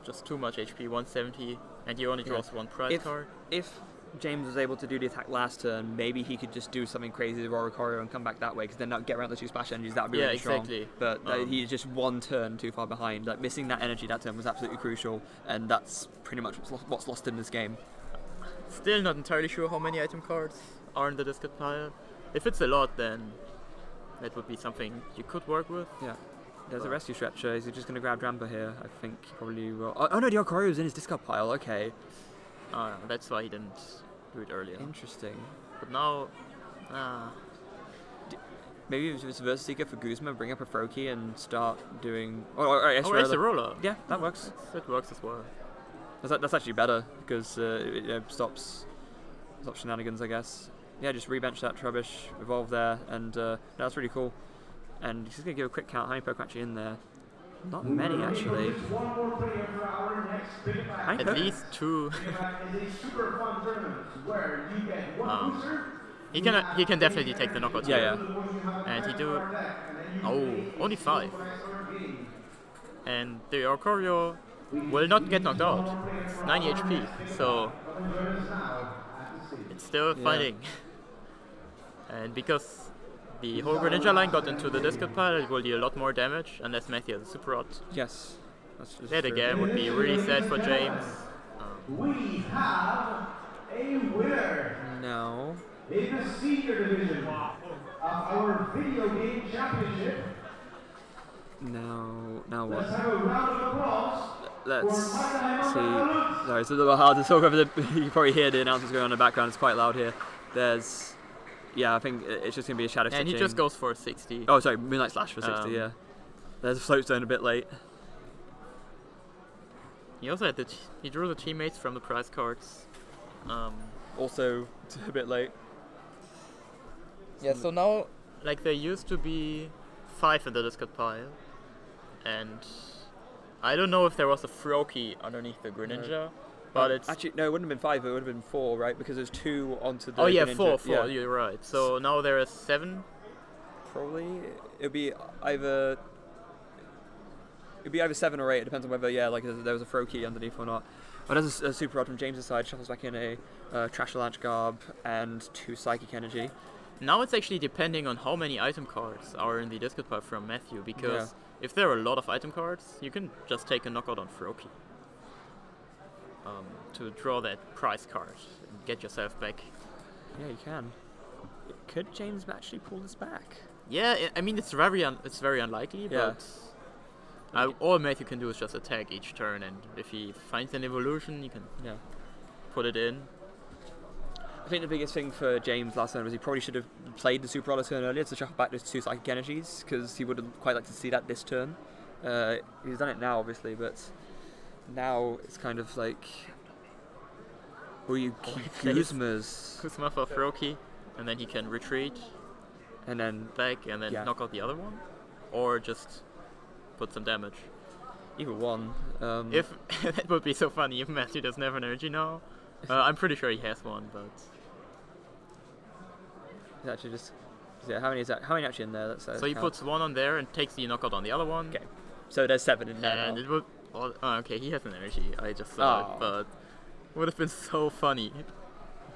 Just too much HP, 170, and he only draws one prize card. If James was able to do the attack last turn, maybe he could just do something crazy to Oricorio and come back that way, because then not get around the 2 splash energies. That would be really exactly. strong. But he's just one turn too far behind. Like missing that energy that turn was absolutely crucial, and that's pretty much what's lost in this game. Still not entirely sure how many item cards are in the discard pile. If it's a lot, then that would be something you could work with. Yeah. There's a rescue stretcher. Is he just going to grab Drampa here? I think he probably will. Oh no, the Oricorio's in his discard pile. Okay. That's why he didn't do it earlier. Interesting. But now, Maybe if it's Versus Seeker for Guzma, bring up a Froakie and start doing. Or it's a roller. Yeah, that works. That works as well. That's actually better because it stops shenanigans, I guess. Yeah, just rebench that Trubbish, evolve there, and that's really cool. And just gonna give a quick count. How many Pokemon actually in there? Not many actually. At least 2. He can definitely take the knockout here. Yeah. And he do. Oh, only 5. And the Oricorio will not get knocked out. It's 90 HP, so it's still fighting. And because the whole Greninja line got into the discard pile, it will deal a lot more damage unless Matthew has a Super Rod. Yes. That's just That true. again would be really sad for James. We have a winner No. in the senior division of our video game championship. No. Now Let's what? have a round of applause. Let's see. Sorry, it's a little hard to talk over the. You can probably hear the announcements going on in the background. It's quite loud here. There's. Yeah, I think it's just going to be a Shadow Stitching. And he just goes for 60. Oh, sorry, Moonlight Slash for 60, yeah. There's a Float Stone a bit late. He also had he drew the teammates from the prize cards. Also a bit late. Yeah, so now, like, there used to be 5 in the discard pile. And I don't know if there was a Froakie underneath the Greninja. No. But it's... Actually, no, it wouldn't have been 5, it would have been 4, right? Because there's 2 onto the Oh yeah, Greninja. 4, you're right. So now there is 7. Probably. It'd be either 7 or 8, it depends on whether, yeah, like there was a Froakie underneath or not. Oh, there's a Super Rod from James's side, shuffles back in a Trash Launch Garb and 2 Psychic Energy. Now it's actually depending on how many item cards are in the discard pile from Matthew, because if there are a lot of item cards, you can just take a knockout on Froakie. To draw that prize card and get yourself back. Yeah, you can. Could James actually pull this back? Yeah, I mean it's very unlikely, but all Matthew can do is just attack each turn, and if he finds an evolution, you can put it in. I think the biggest thing for James last turn was he probably should have played the Super Roller turn earlier to shuffle back those 2 Psychic Energies, because he would have quite liked to see that this turn. He's done it now, obviously, but now it's kind of like, will you keep Guzma for Froakie, and then he can retreat, and then back, and then knock out the other one, or just put some damage. Either one. If that would be so funny if Matthew doesn't have an energy now. I'm pretty sure he has one, but he's actually just how many is that? How many actually in there? Let's so he puts 1 on there and takes the knockout on the other one. Okay, so there's 7 in there. And now. it would. Oh, okay, he has an energy. I just saw it, but it would have been so funny.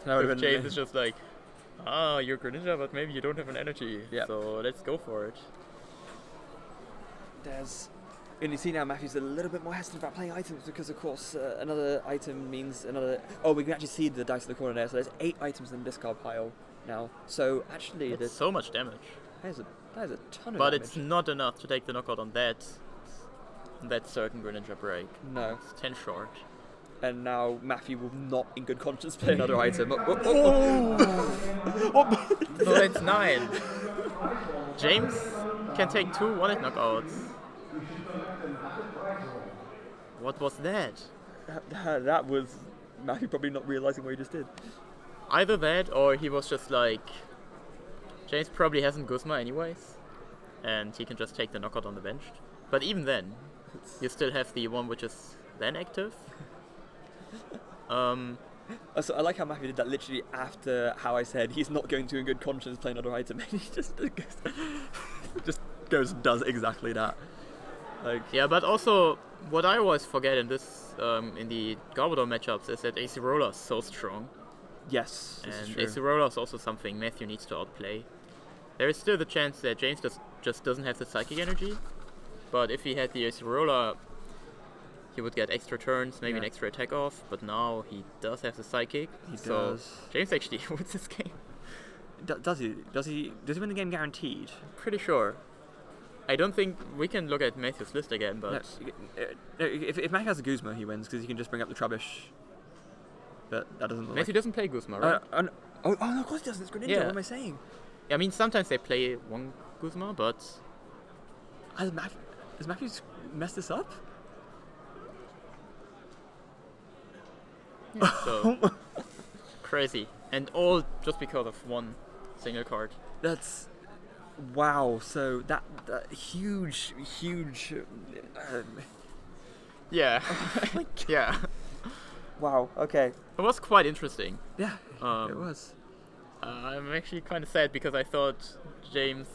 If James is just like, you're Greninja, but maybe you don't have an energy. Yeah. So let's go for it. And you see now Matthew's a little bit more hesitant about playing items because, of course, another item means another... Oh, we can actually see the dice in the corner there. So there's 8 items in the discard pile now. So actually... That's so much damage. That is a ton of damage. But it's not enough to take the knockout on that certain Greninja break. No. It's 10 short. And now Matthew will not in good conscience play another item. So that's 9. James can take 2 1-hit knockouts. What was that? That was Matthew probably not realising what he just did. Either that, or he was just like, James probably hasn't Guzma anyways, and he can just take the knockout on the bench. But even then, you still have the one which is then active. So I like how Matthew did that literally after how I said he's not going to in good conscience play another item, and he just goes and does exactly that. Like, yeah, but also what I always forget in this in the Garbodor matchups is that AC Roller is so strong. Yes, and AC Roller is also something Matthew needs to outplay. There is still the chance that James just doesn't have the Psychic Energy, but if he had the AC Roller, he would get extra turns, maybe an extra attack off, but now he does have the Psychic. He does. James actually wins this game. Does he? Does he win the game guaranteed? Pretty sure. I don't think we can look at Matthew's list again, but no, if Matthew has a Guzma, he wins because he can just bring up the Trubbish. But that doesn't look Matthew doesn't play Guzma, right? Oh, no, of course he doesn't. It's Greninja. What am I saying? Yeah, I mean, sometimes they play one Guzma, but has Matthew messed this up? Yeah, so crazy, and all just because of one single card. That's wow. So that huge. Yeah, yeah. Wow. Okay. It was quite interesting. Yeah, it was. I'm actually kind of sad because I thought James,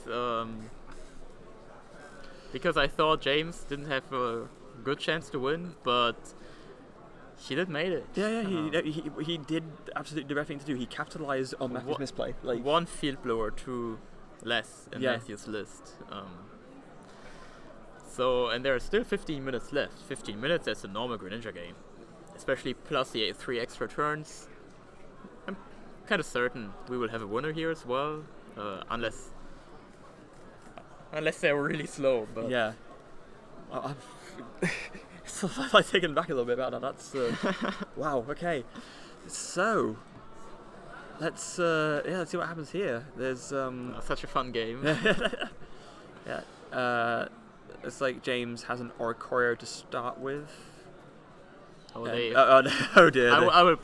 didn't have a good chance to win, but he did made it. Yeah, he did absolutely the right thing to do. He capitalized on Matthew's misplay. Like one field blower, 2 less in Matthew's list. So, and there are still 15 minutes left. 15 minutes, that's a normal Greninja game. Especially plus the 3 extra turns. I'm kind of certain we will have a winner here as well. Unless they're really slow. But yeah. It's like taken back a little bit about that. That's wow. Okay, so let's see what happens here. There's such a fun game. yeah. It's like James has an Oricorio to start with. Oh dear. I will.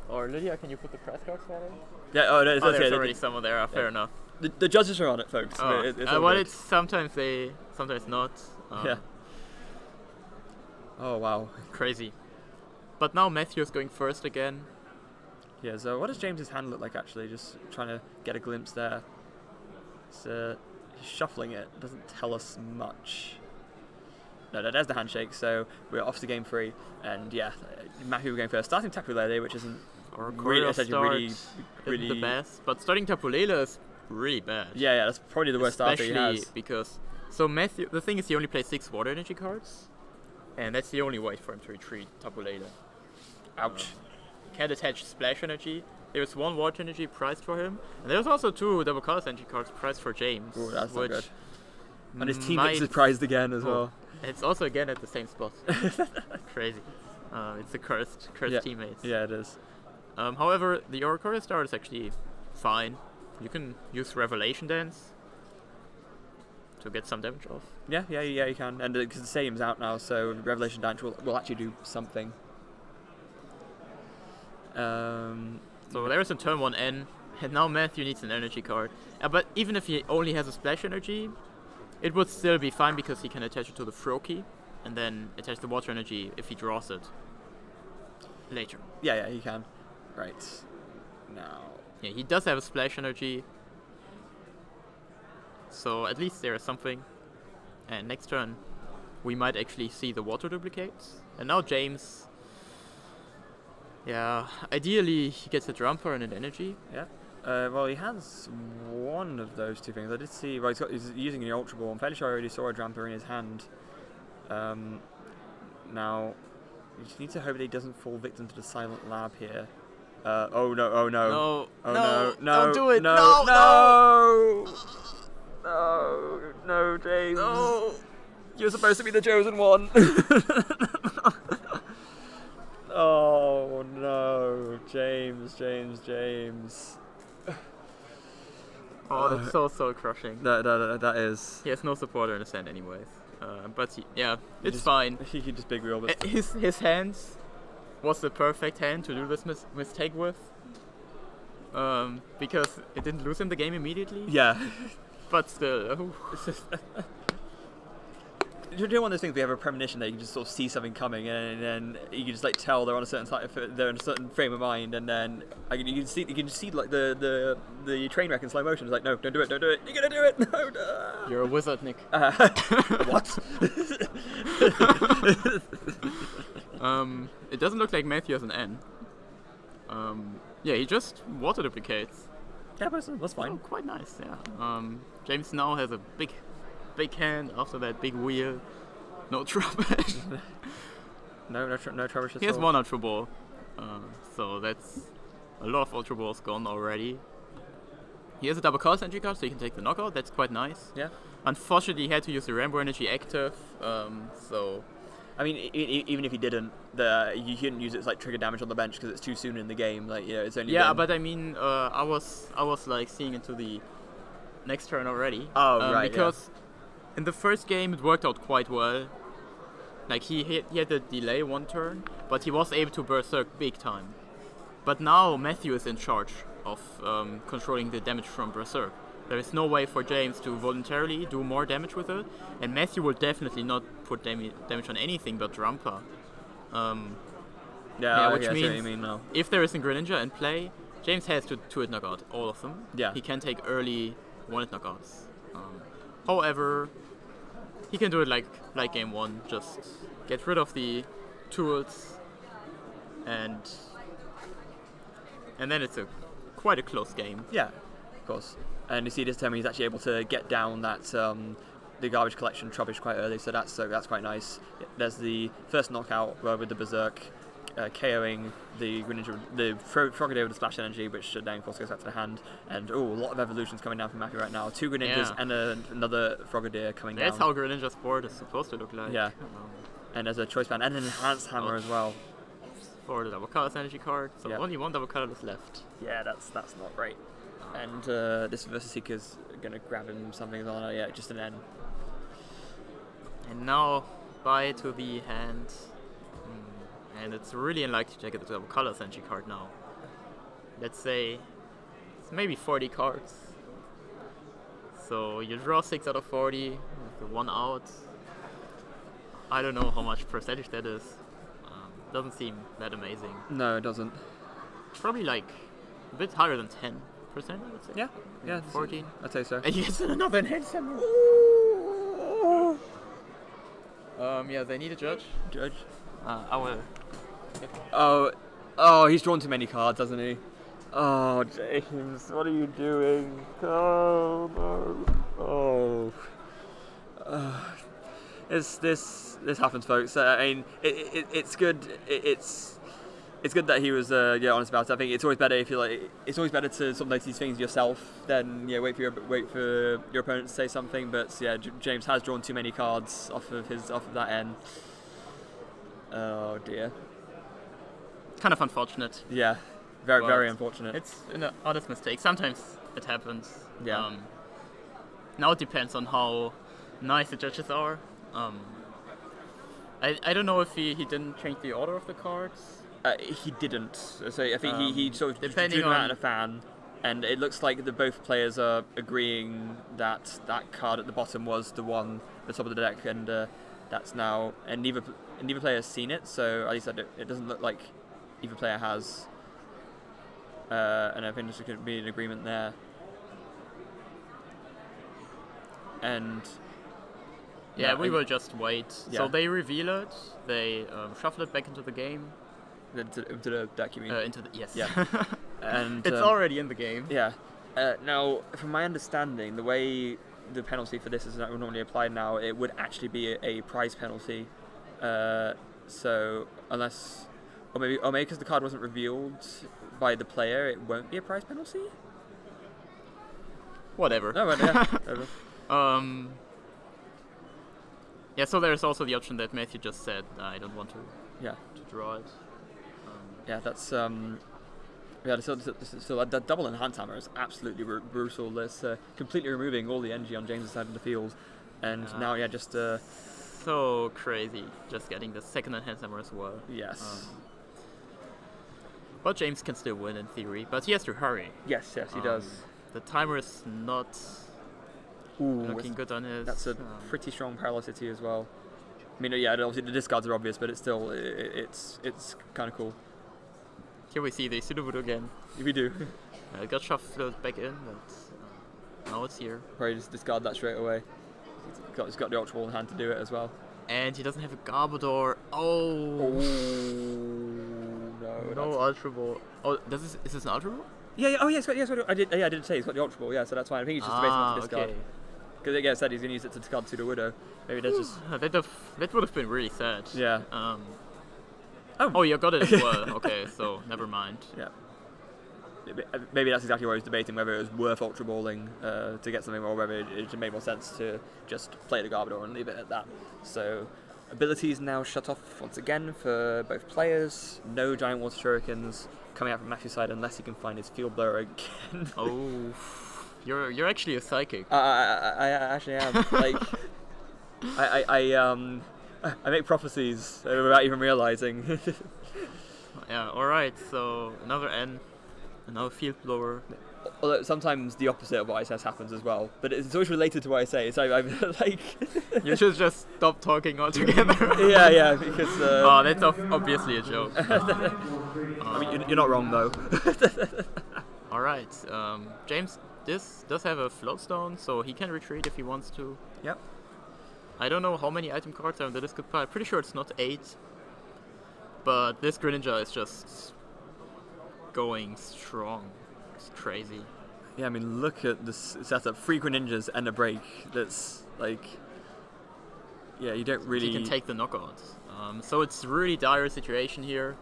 Or Lydia, can you put the press cards on it? Yeah. Oh no, it's okay. There's already someone there. Fair enough. The judges are on it, folks. Oh. It's well, it's sometimes not. Yeah. Oh wow. Crazy. But now Matthew is going first again. Yeah. So what does James's hand look like actually? Just trying to get a glimpse there. So he's shuffling it. Doesn't tell us much. No, there's the handshake. So we're off to game 3, and yeah, Matthew going first, starting Tapu Lele, which isn't really the best. But starting Tapu Lele is really bad. Yeah, that's probably the worst starter he has. Because Matthew, the thing is, he only plays 6 water energy cards, and that's the only way for him to retreat Tapu Lele. Ouch. Can't attach splash energy. There's 1 water energy priced for him, and there's also 2 double colors energy cards priced for James. Ooh, that's not good. And his teammates is prized again as well. It's also again at the same spot. Crazy. It's a cursed teammates. Yeah, it is. However, the Oricorio start is actually fine. You can use Revelation Dance to get some damage off. Yeah, you can. And because the stadium's out now, so Revelation Dance will actually do something. So there's a turn 1 N, and now Matthew needs an energy card. But even if he only has a splash energy, it would still be fine because he can attach it to the throw key and then attach the water energy if he draws it later. Yeah, he can. Right. Now. Yeah, he does have a splash energy. So at least there is something. And next turn, we might actually see the water duplicates. And now James, yeah, ideally he gets a Drampa and an energy. Yeah. Well, he has one of those 2 things. I did see. Well, he's using the Ultra Ball. I'm fairly sure I already saw a Drampa in his hand. Now, you just need to hope that he doesn't fall victim to the Silent Lab here. Oh no! Oh no! No! Oh no! No! Don't do it! No! No! No! No, James! No! You're supposed to be the chosen one. Oh no, James! Oh, that's so crushing. That is. He has no supporter in his hand anyways. But it's fine. He can just big wheel this. His hands was the perfect hand to do this mistake with. Because it didn't lose him the game immediately. Yeah. But still. You're doing one of those things where you have a premonition that you can just sort of see something coming, and then you can just like tell they're on a certain they're in a certain frame of mind, and then you can see like the train wreck in slow motion. It's like, no, don't do it, you're gonna do it, no. You're a wizard, Nick. What? It doesn't look like Matthew has an N. Yeah, he just water duplicates. Yeah, but that's fine. Oh, quite nice, yeah. James now has a big hand after that big wheel. No trouble. no trouble. He has 1 Ultra Ball. So that's a lot of Ultra Balls gone already. He has a double colors energy card, so he can take the knockout. That's quite nice. Yeah. Unfortunately, he had to use the Rainbow Energy active. So. I mean, even if he didn't, you couldn't use it as like trigger damage on the bench because it's too soon in the game. Like, it's only. Yeah, but I mean, I was like seeing into the next turn already. Oh, right. Because in the first game it worked out quite well. Like he had a delay 1 turn, but he was able to berserk big time. But now Matthew is in charge of controlling the damage from berserk. There is no way for James to voluntarily do more damage with it, and Matthew will definitely not put damage on anything but Drampa. Which means what you mean now. If there is a Greninja in play, James has to 2-hit knockout all of them. Yeah. He can take early 1-hit knockouts. However, he can do it like game 1, just get rid of the tools, and then it's quite a close game. Yeah, of course. And you see this time he's actually able to get down that the garbage collection Trubbish quite early, so that's quite nice. There's the first knockout with the Berserk, KOing the Greninja, the Frogadier with the splash energy, which then of course goes back to the hand. And a lot of evolutions coming down from Matthew right now. 2 Greninjas and another Frogadier coming down. That's how Greninja's board is supposed to look like. Yeah. And there's a choice band and an enhanced hammer as well. for the double colorless energy card, so Yeah. only one double colorless left. Yeah, that's not great. And this Versus Seeker's gonna grab him something on yeah, just an N. And now buy to the hand. And it's really unlikely to get the double colorless energy card now. Let's say it's maybe 40 cards. So you draw 6 out of 40 with the 1 out. I don't know how much percentage that is. Doesn't seem that amazing. No, it doesn't. Probably like a bit higher than 10%, I would say. Yeah, 14. I'd say so. And he gets another enhancer. Yeah, they need a judge. Judge. I will. Oh, he's drawn too many cards, hasn't he? Oh, James, what are you doing? Oh, no. Oh. This happens, folks. I mean, it's good. It's good that he was honest about it. I think it's always better if you it's always better to sort of notice these things yourself than wait for your opponent to say something. But yeah, James has drawn too many cards off of that end. Oh dear. Kind of unfortunate. Yeah, very unfortunate. It's an honest mistake. Sometimes it happens. Yeah. Now it depends on how nice the judges are. I don't know if he didn't change the order of the cards. He didn't. So I think he sort of depending drew them on out in a fan, and it looks like both players are agreeing that that card at the bottom was the one at the top of the deck, and that's now, and neither player has seen it. So at least it doesn't look like either player has. And I think there could be an agreement there. And yeah, we will just wait. Yeah. So they reveal it. They shuffle it back into the game. into the deck, you mean? Into the yes. Yeah. And it's already in the game. Yeah. Now, from my understanding, the way the penalty for this is normally applied now, it would actually be a prize penalty. So unless, or maybe because the card wasn't revealed by the player, it won't be a prize penalty. Whatever. No, but yeah. Whatever. Yeah. So there's also the option that Matthew just said. I don't want to. Yeah. To draw it. Yeah, that's yeah. So that double enhance hammer is absolutely brutal. It's completely removing all the energy on James' side of the field, and now just so crazy. Just getting the second enhance hammer as well. yes. But James can still win in theory, but he has to hurry. Yes, he does. The timer is not looking good on his. That's a pretty strong Paralysity as well. I mean, yeah, obviously the discards are obvious, but it's still it's kind of cool. Here we see the Sudowoodo again. We do. It got shuffled back in, but now it's here. Probably just discard that straight away. He's got the Ultra Ball in hand to do it as well. And he doesn't have a Garbodor. Oh no! No Ultra Ball. Oh, is this an Ultra Ball? Yeah. Oh, yes. I did say he's got the Ultra Ball. Yeah, so that's fine. I think he's just basically to discard. Okay. Because like I said, he's gonna use it to discard Sudowoodo. Maybe that's just. That would have been really sad. Yeah. Oh, you got it as well. Okay, so never mind. Yeah. Maybe that's exactly what I was debating, whether it was worth Ultra Balling to get something, or whether it made more sense to just play the Garbodor and leave it at that. So, abilities now shut off once again for both players. No Giant Water Shurikens coming out from Matthew's side unless he can find his Field Blower again. Oh, you're actually a psychic. I actually am. Like, I make prophecies without even realizing. Yeah. All right. So another N. Another Field Blower. Although sometimes the opposite of what I say happens as well, but it's always related to what I say. So I'm like, you should just stop talking altogether. yeah, because. Oh, that's obviously a joke. I mean, you're not wrong though. All right, James. This does have a float stone, so he can retreat if he wants to. Yep. I don't know how many item cards are in the discard pile. Pretty sure it's not 8. But this Greninja is just going strong. It's crazy. Yeah, I mean, look at this setup. 3 Greninjas and a break. That's like, yeah, you don't really. He can take the knockout. So it's really dire situation here.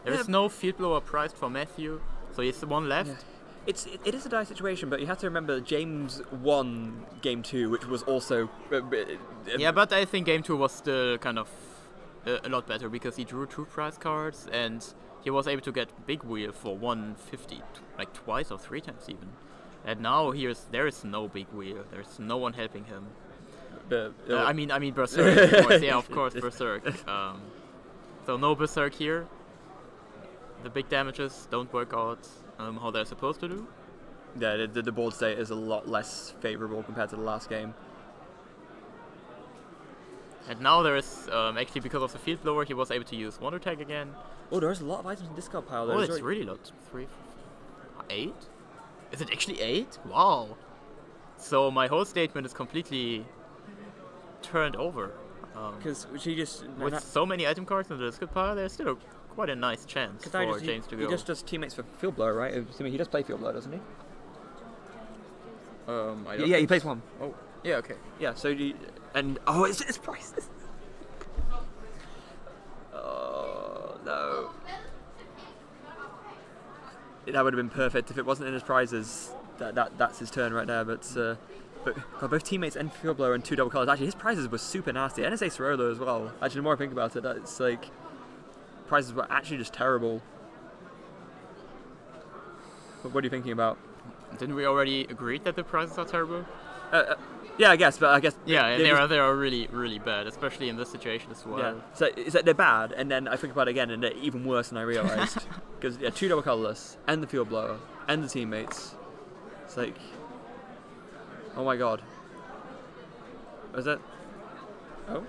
There is no Field Blower priced for Matthew, so he has one left. Yeah. It is a dire situation, but you have to remember James won Game 2, which was also. Yeah, but I think Game 2 was still kind of a lot better because he drew 2 prize cards and he was able to get Big Wheel for 150, like twice or 3 times even. And now there is no Big Wheel. There's no one helping him. I mean Berserk. Of course. Yeah, of course, Berserk. So no Berserk here. The big damages don't work out how they're supposed to do. Yeah, the board state is a lot less favourable compared to the last game. And now there is, actually because of the Field Blower, he was able to use Wonder Tag again. Oh, there's a lot of items in discard pile. Oh, it's really a lot. 3, 4, 8? Is it actually 8? Wow. So my whole statement is completely turned over. Because she just... With so many item cards in the discard pile, there's still quite a nice chance for James to go. He just does teammates for Field Blower, right? I mean, he does play Field Blower, doesn't he? Yeah, he plays one. Oh, yeah, okay. Yeah, so oh, it's priceless. Oh no, that would have been perfect if it wasn't in his prizes. That's his turn right there. But God, both teammates and Field Blower and 2 double colors. Actually, his prizes were super nasty. NSA Sorolo as well. Actually, the more I think about it, it's like prizes were actually just terrible. What are you thinking about? Didn't we already agree that the prizes are terrible? Yeah, I guess, but I guess... Yeah, they are really, really bad, especially in this situation as well. Yeah. So it's like they're bad, and then I think about it again, and they're even worse than I realised. Because, 2 double colourless, and the Field Blower, and the teammates. It's like... Oh my god. Was that... Oh?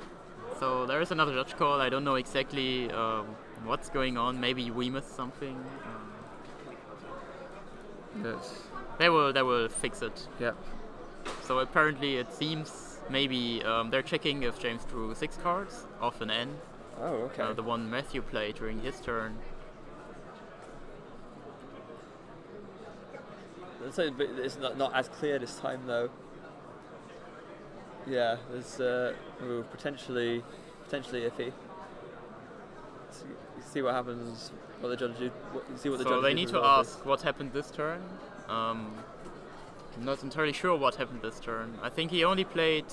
So there is another judge call. I don't know exactly what's going on. Maybe we missed something. Yes. They will fix it. Yeah. So apparently it seems maybe they're checking if James drew 6 cards off an N. Oh, okay. The one Matthew played during his turn. It's not as clear this time though. Yeah, there's potentially iffy. See what happens. What the judge do? See what the judge. So they need to ask what happened this turn. I'm not entirely sure what happened this turn. I think he played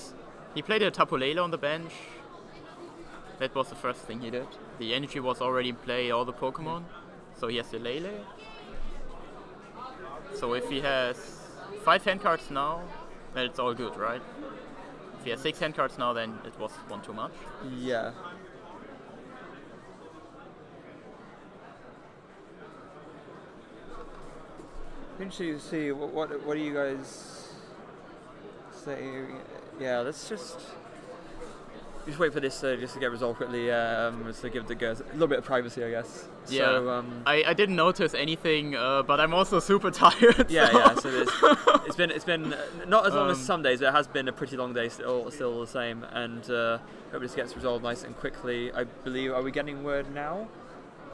a Tapu Lele on the bench. That was the first thing he did. The energy was already in play, all the Pokemon. So he has the Lele. So if he has 5 hand cards now, then it's all good, right? If he has 6 hand cards now, then it was 1 too much. Yeah. Interesting to see what do you guys say? Yeah, let's just wait for this just to get resolved quickly. Just to give the girls a little bit of privacy, I guess. Yeah. So, I didn't notice anything, but I'm also super tired. Yeah. So it's been not as long as some days, but it has been a pretty long day. Still the same, and hope this gets resolved nice and quickly. I believe. Are we getting word now?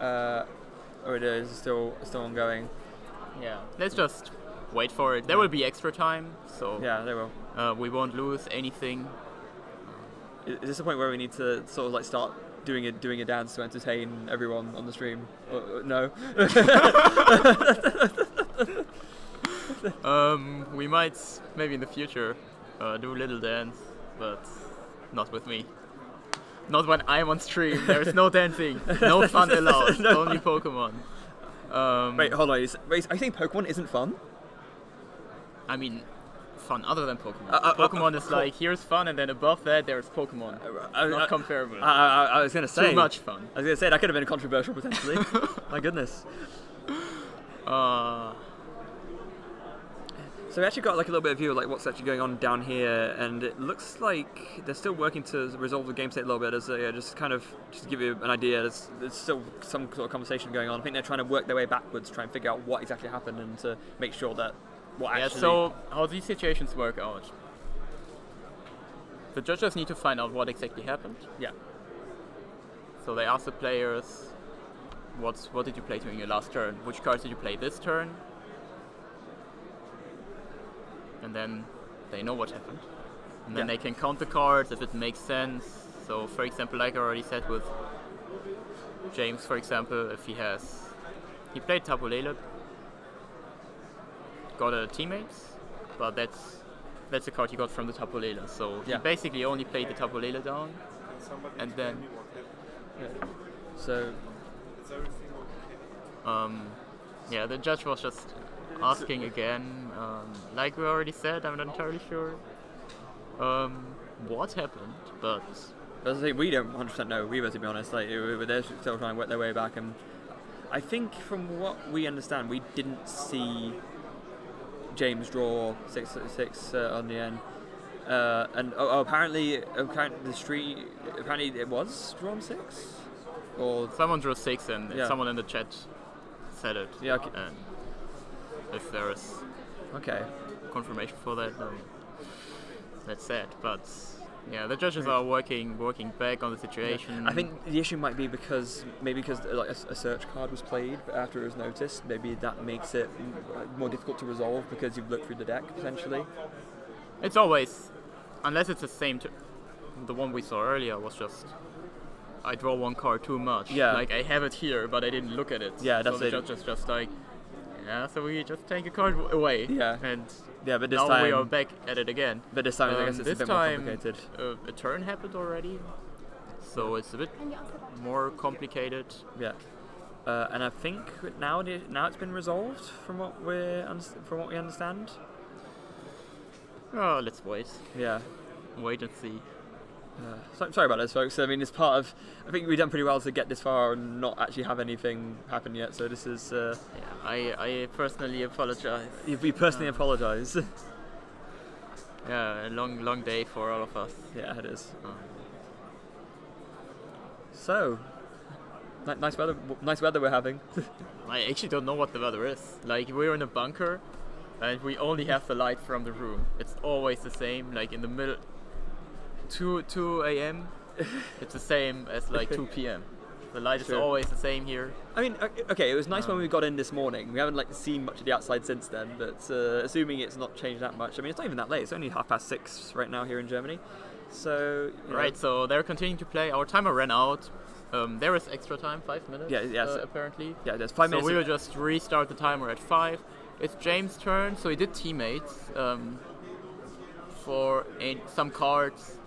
Or it is still ongoing? Yeah, let's just wait for it. There will be extra time, so yeah, there will. We won't lose anything. Is this the point where we need to sort of like start doing a dance to entertain everyone on the stream? No. We might maybe in the future do a little dance, but not with me. Not when I'm on stream. There is no dancing, no fun allowed. No. Only Pokemon. Wait, hold on. I think Pokemon isn't fun. I mean, fun other than Pokemon. Pokemon is like, here's fun, and then above that there's Pokemon. Not comparable. I was going to say... Too much fun. I was going to say, that could have been controversial, potentially. My goodness. So we actually got like a little bit of view of like what's actually going on down here, and it looks like they're still working to resolve the game state a little bit. As just to give you an idea, there's still some sort of conversation going on. I think they're trying to work their way backwards, try and figure out what exactly happened, and to make sure that actually... So how these situations work out? The judges need to find out what exactly happened. Yeah. So they ask the players, what did you play during your last turn? Which cards did you play this turn? And then they know what happened. And then they can count the cards if it makes sense. So for example, like I already said with James, for example, if he played Tapu Lele, got a teammates, but that's a card he got from the Tapu Lele. So he basically only played the Tapu Lele down, and then So, yeah, the judge was just asking again. Like we already said, I'm not entirely sure what happened, but as I say, we don't 100% know either, to be honest. Like, they're still trying to work their way back, and I think from what we understand, we didn't see James draw 6 on the end. And apparently it was drawn 6, or someone drew 6, and yeah. someone in the chat said it. Yeah. Okay. And if there is confirmation for that, then that's sad. But yeah, the judges are working back on the situation. Yeah. I think the issue might be because like a search card was played, but after it was noticed, maybe that makes it more difficult to resolve because you've looked through the deck potentially. It's always, unless it's the same. The one we saw earlier was just, I draw one card too much. Yeah. Like I have it here, but I didn't look at it. Yeah, that's so the it. judge is just like, yeah, so we just take a card away. Yeah. And yeah, but this now time we are back at it again. But this time I guess it's a bit more complicated. A turn happened already, so it's a bit more complicated. Yeah. And I think now it's been resolved from what we understand. Oh, let's wait. Yeah. Wait and see. Sorry about this, folks. I mean, it's part of. I think we've done pretty well to get this far and not actually have anything happen yet. So this is. Yeah, I personally apologize. We personally apologise. Yeah, a long day for all of us. Yeah, it is. So, nice weather we're having. I actually don't know what the weather is. Like we're in a bunker, and we only have the light from the room. It's always the same. Like in the middle. 2 a.m. It's the same as like 2 p.m. The light is always the same here. I mean, okay, it was nice when we got in this morning. We haven't seen much of the outside since then, but assuming it's not changed that much. I mean, it's not even that late. It's only 6:30 right now here in Germany. So right, so they're continuing to play. Our timer ran out. There is extra time, 5 minutes. Yeah, yes. Apparently. Yeah, there's 5 minutes. So we will just restart the timer at 5. It's James' turn, so he did teammates for some cards.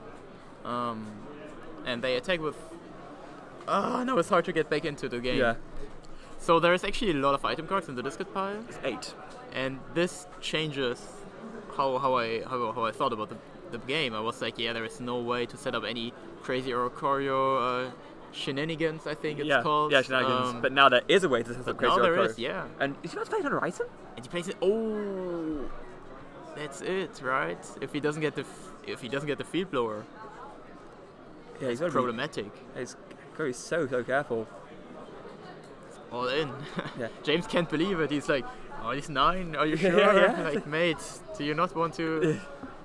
And they attack with. No, it's hard to get back into the game. Yeah. So there's actually a lot of item cards in the discard pile. It's 8. And this changes how I thought about the game. I was like, yeah, there is no way to set up any crazy or choreo shenanigans. I think it's called. Yeah, shenanigans. But now there is a way to set up crazy. Now there choreo. is, yeah. And is he not playing another item? And he plays it. Oh, that's it, right? If he doesn't get the field blower. Yeah, he's problematic. He's got to be so careful. It's all in. Yeah. James can't believe it. He's like, oh, he's 9. Are you sure? Yeah. Like, mate, do you not want to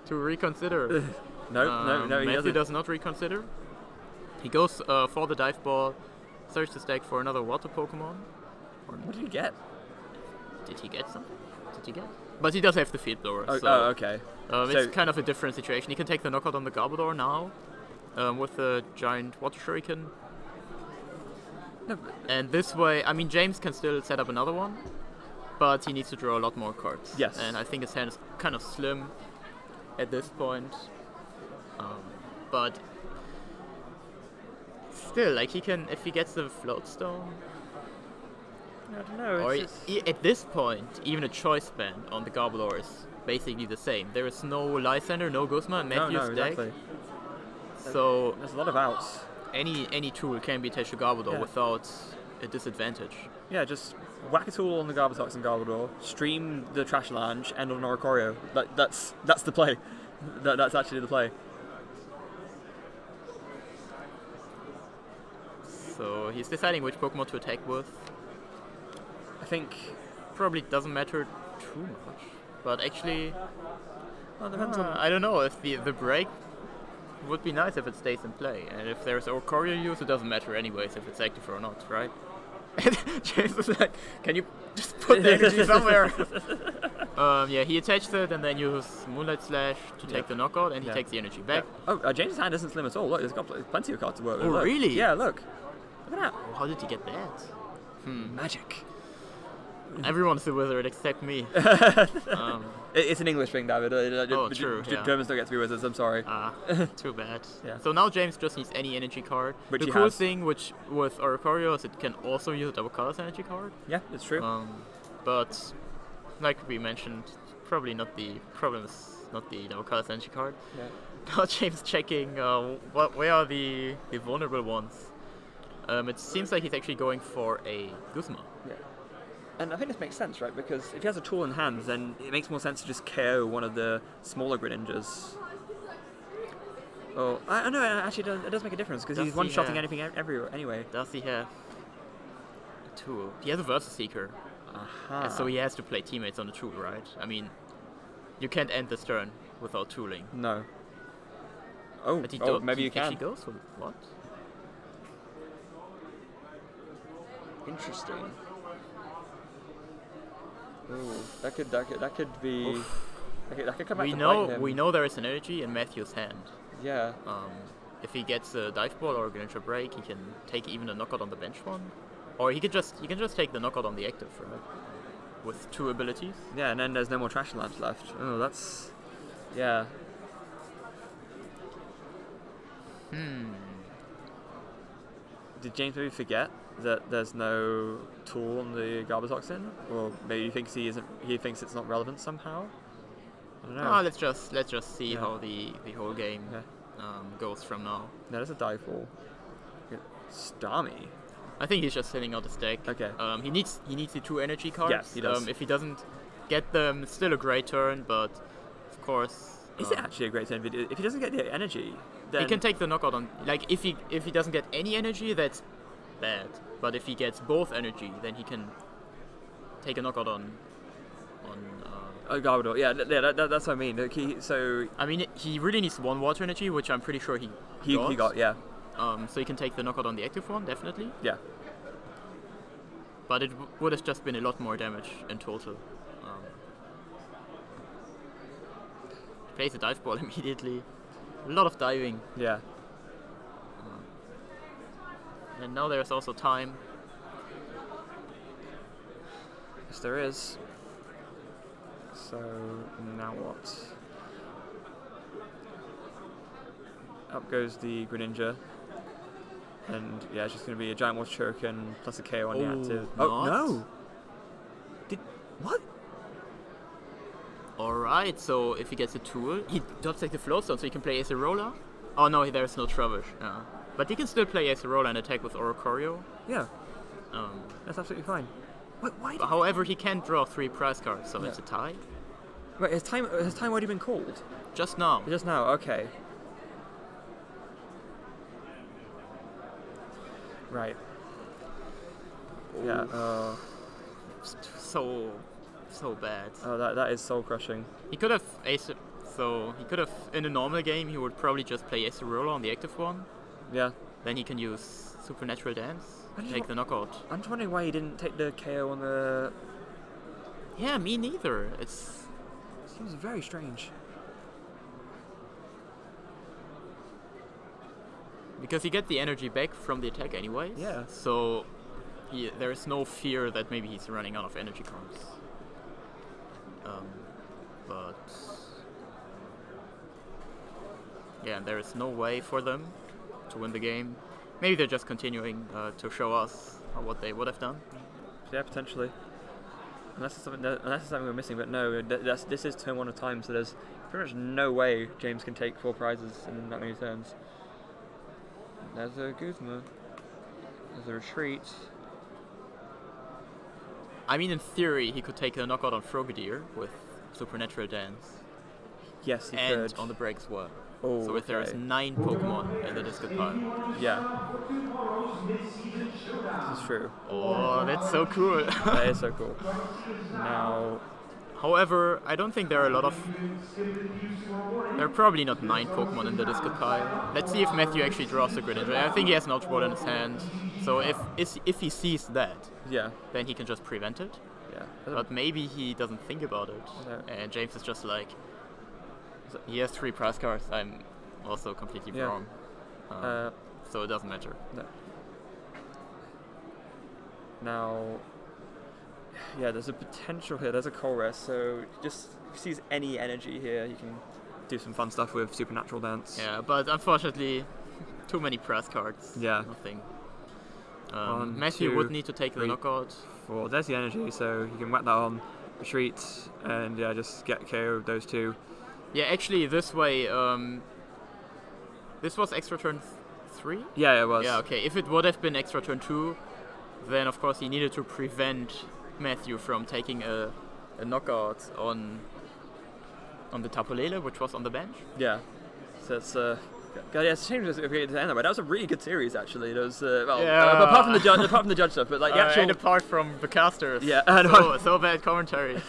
reconsider? No. Matthew does not reconsider. He goes for the dive ball, search the stack for another water Pokemon. What did he get? Did he get something? But he does have the field blower. Oh, so, okay. It's kind of a different situation. He can take the knockout on the Garbodor now. With the giant water shuriken. No, and this way, I mean, James can still set up another one, but he needs to draw a lot more cards. Yes. And I think his hand is kind of slim at this point. But still, like, he can, if he gets the float stone. I don't know. Or at this point, even a choice band on the Garbodor is basically the same. There is no Lysander, no Guzma, and Matthew's deck. Exactly. So there's a lot of outs. Any tool can be attached to Garbodor without a disadvantage. Yeah, just whack a tool on the Garbatox and Garbodor, stream the Trash Lounge, and on Oricorio. That's the play. That's actually the play. So he's deciding which Pokemon to attack with. I think probably doesn't matter too much, but actually, depends on. I don't know if the break. Would be nice if it stays in play, and if there's Oricorio use, it doesn't matter anyways if it's active or not, right? And James was like, "Can you just put the energy somewhere?" Yeah, he attached it and then used Moonlight Slash to take the knockout, and he takes the energy back. Yeah. Oh, James' hand isn't slim at all. Look, he's got plenty of cards to work with. Oh, look. Really? Yeah, look at that. Oh, how did he get that? Magic. Everyone's a wizard except me. It's an English thing, David. True. Yeah. Germans don't get to be wizards. I'm sorry. Too bad. Yeah. So now James just needs any energy card. Which the he cool has. thing with Oricorio is it can also use a double colors energy card. Yeah, it's true. But like we mentioned, probably not the problem is not the double colors energy card. Yeah. Now James checking where are the vulnerable ones. It seems like he's actually going for a Guzma. Yeah. And I think this makes sense, right? Because if he has a tool in hand, then it makes more sense to just KO one of the smaller Greninjas. Oh, I know. Actually, it does make a difference because he's one-shotting anything everywhere anyway. Does he have a tool? He has a Versus Seeker. Aha. And so he has to play teammates on the tool, right? I mean, you can't end this turn without tooling. No. Oh, But maybe you can. Actually goes for what? Interesting. Ooh, that could be. That could come back to bite him. We know there is an energy in Matthew's hand. Yeah. If he gets a dive ball or a Greninja break, he can take even a knockout on the bench one, or he can just take the knockout on the active, right? With 2 abilities. Yeah, and then there's no more trash lamps left. Oh, that's. Yeah. Did James maybe forget that there's no tool on the Garbotoxin, or maybe he thinks he thinks it's not relevant somehow? I don't know. Let's just see how the whole game goes from now. No, there's a dive ball. Starmie. I think he's just sitting out his deck. Okay. He needs the 2 energy cards. Yes, he does. If he doesn't get them, it's still a great turn, but of course. Is it actually a great turn? If he doesn't get the energy, then he can take the knockout on. Like if he doesn't get any energy, that's bad. But if he gets both energy, then he can take a knockout on. Garbodor. Yeah, that's what I mean. Like I mean, he really needs 1 water energy, which I'm pretty sure he got. Yeah. So he can take the knockout on the active one, definitely. Yeah. But it would have just been a lot more damage in total. Plays a dive ball immediately. A lot of diving. Yeah. And now there's also time. Yes, there is. So now what? Up goes the Greninja. And yeah, it's just going to be a Giant Water Shuriken plus a KO on the active. Oh, no! What? Alright, so if he gets a tool, he drops like the float stone, so he can play Acerola. Oh no, there's no Trubbish. But he can still play Acerola and attack with Oricorio. Yeah. That's absolutely fine. Why however, he can draw 3 prize cards, so it's a tie. Wait, has time already been called? Just now. Just now, okay. Right. Yeah. So bad. Oh, that is soul crushing. He could have in a normal game he would probably just play Acerola on the active one. Yeah. Then he can use Supernatural Dance to take the knockout. I'm just wondering why he didn't take the KO on the. Yeah, me neither. It seems very strange. Because you get the energy back from the attack anyways. Yeah. So there is no fear that maybe he's running out of energy cards. But yeah, there is no way for them to win the game. Maybe they're just continuing to show us what they would have done. Yeah, potentially. Unless it's something we're missing, but no, this is turn 1 of time, so there's pretty much no way James can take 4 prizes in that many turns. There's a Guzma. There's a retreat. I mean, in theory, he could take a knockout on Frogadier with Supernatural Dance. Yes, he could. could. And on the break as well. Oh, so if there's 9 Pokemon in the discard pile. Yeah. This is true. Oh, that's so cool. That is so cool. Now... However, I don't think there are a lot of... There are probably not 9 Pokemon in the discard pile. Let's see if Matthew actually draws the Greninja. I think he has an Ultra Ball in his hand. So if he sees that, then he can just prevent it. Yeah. But maybe he doesn't think about it. No. And James is just like... He has 3 prize cards. I'm also completely wrong. So it doesn't matter. No. Now, Yeah, there's a potential here. There's a Colress, so just if he sees any energy here, you can do some fun stuff with Supernatural Dance. Yeah, but unfortunately, too many press cards. Yeah. Nothing. 1, Matthew 2, would need to take 3, the knockout. 4. There's the energy, so you can whack that on, retreat, and yeah, just get KO of those 2. Yeah, actually, this way, this was extra turn 3? Yeah, it was. Yeah, okay. If it would have been extra turn 2, then of course he needed to prevent Matthew from taking a knockout on the Tapu Lele, which was on the bench. Yeah. So it's God, yeah, it's a shame to end that way. That was a really good series, actually. It was apart from the judge stuff, but like the actual and apart from the casters. Yeah, so bad commentary.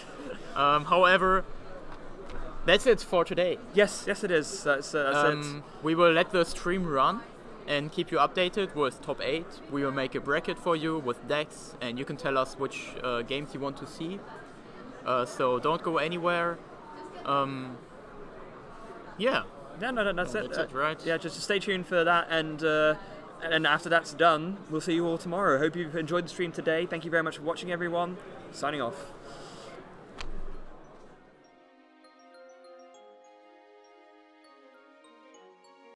However, that's it for today. Yes, it is. That's it. We will let the stream run and keep you updated with top 8. We will make a bracket for you with decks, and you can tell us which games you want to see. So don't go anywhere. Yeah. No, that's it. That's it, right? Yeah, just stay tuned for that, and after that's done, we'll see you all tomorrow. Hope you've enjoyed the stream today. Thank you very much for watching, everyone. Signing off.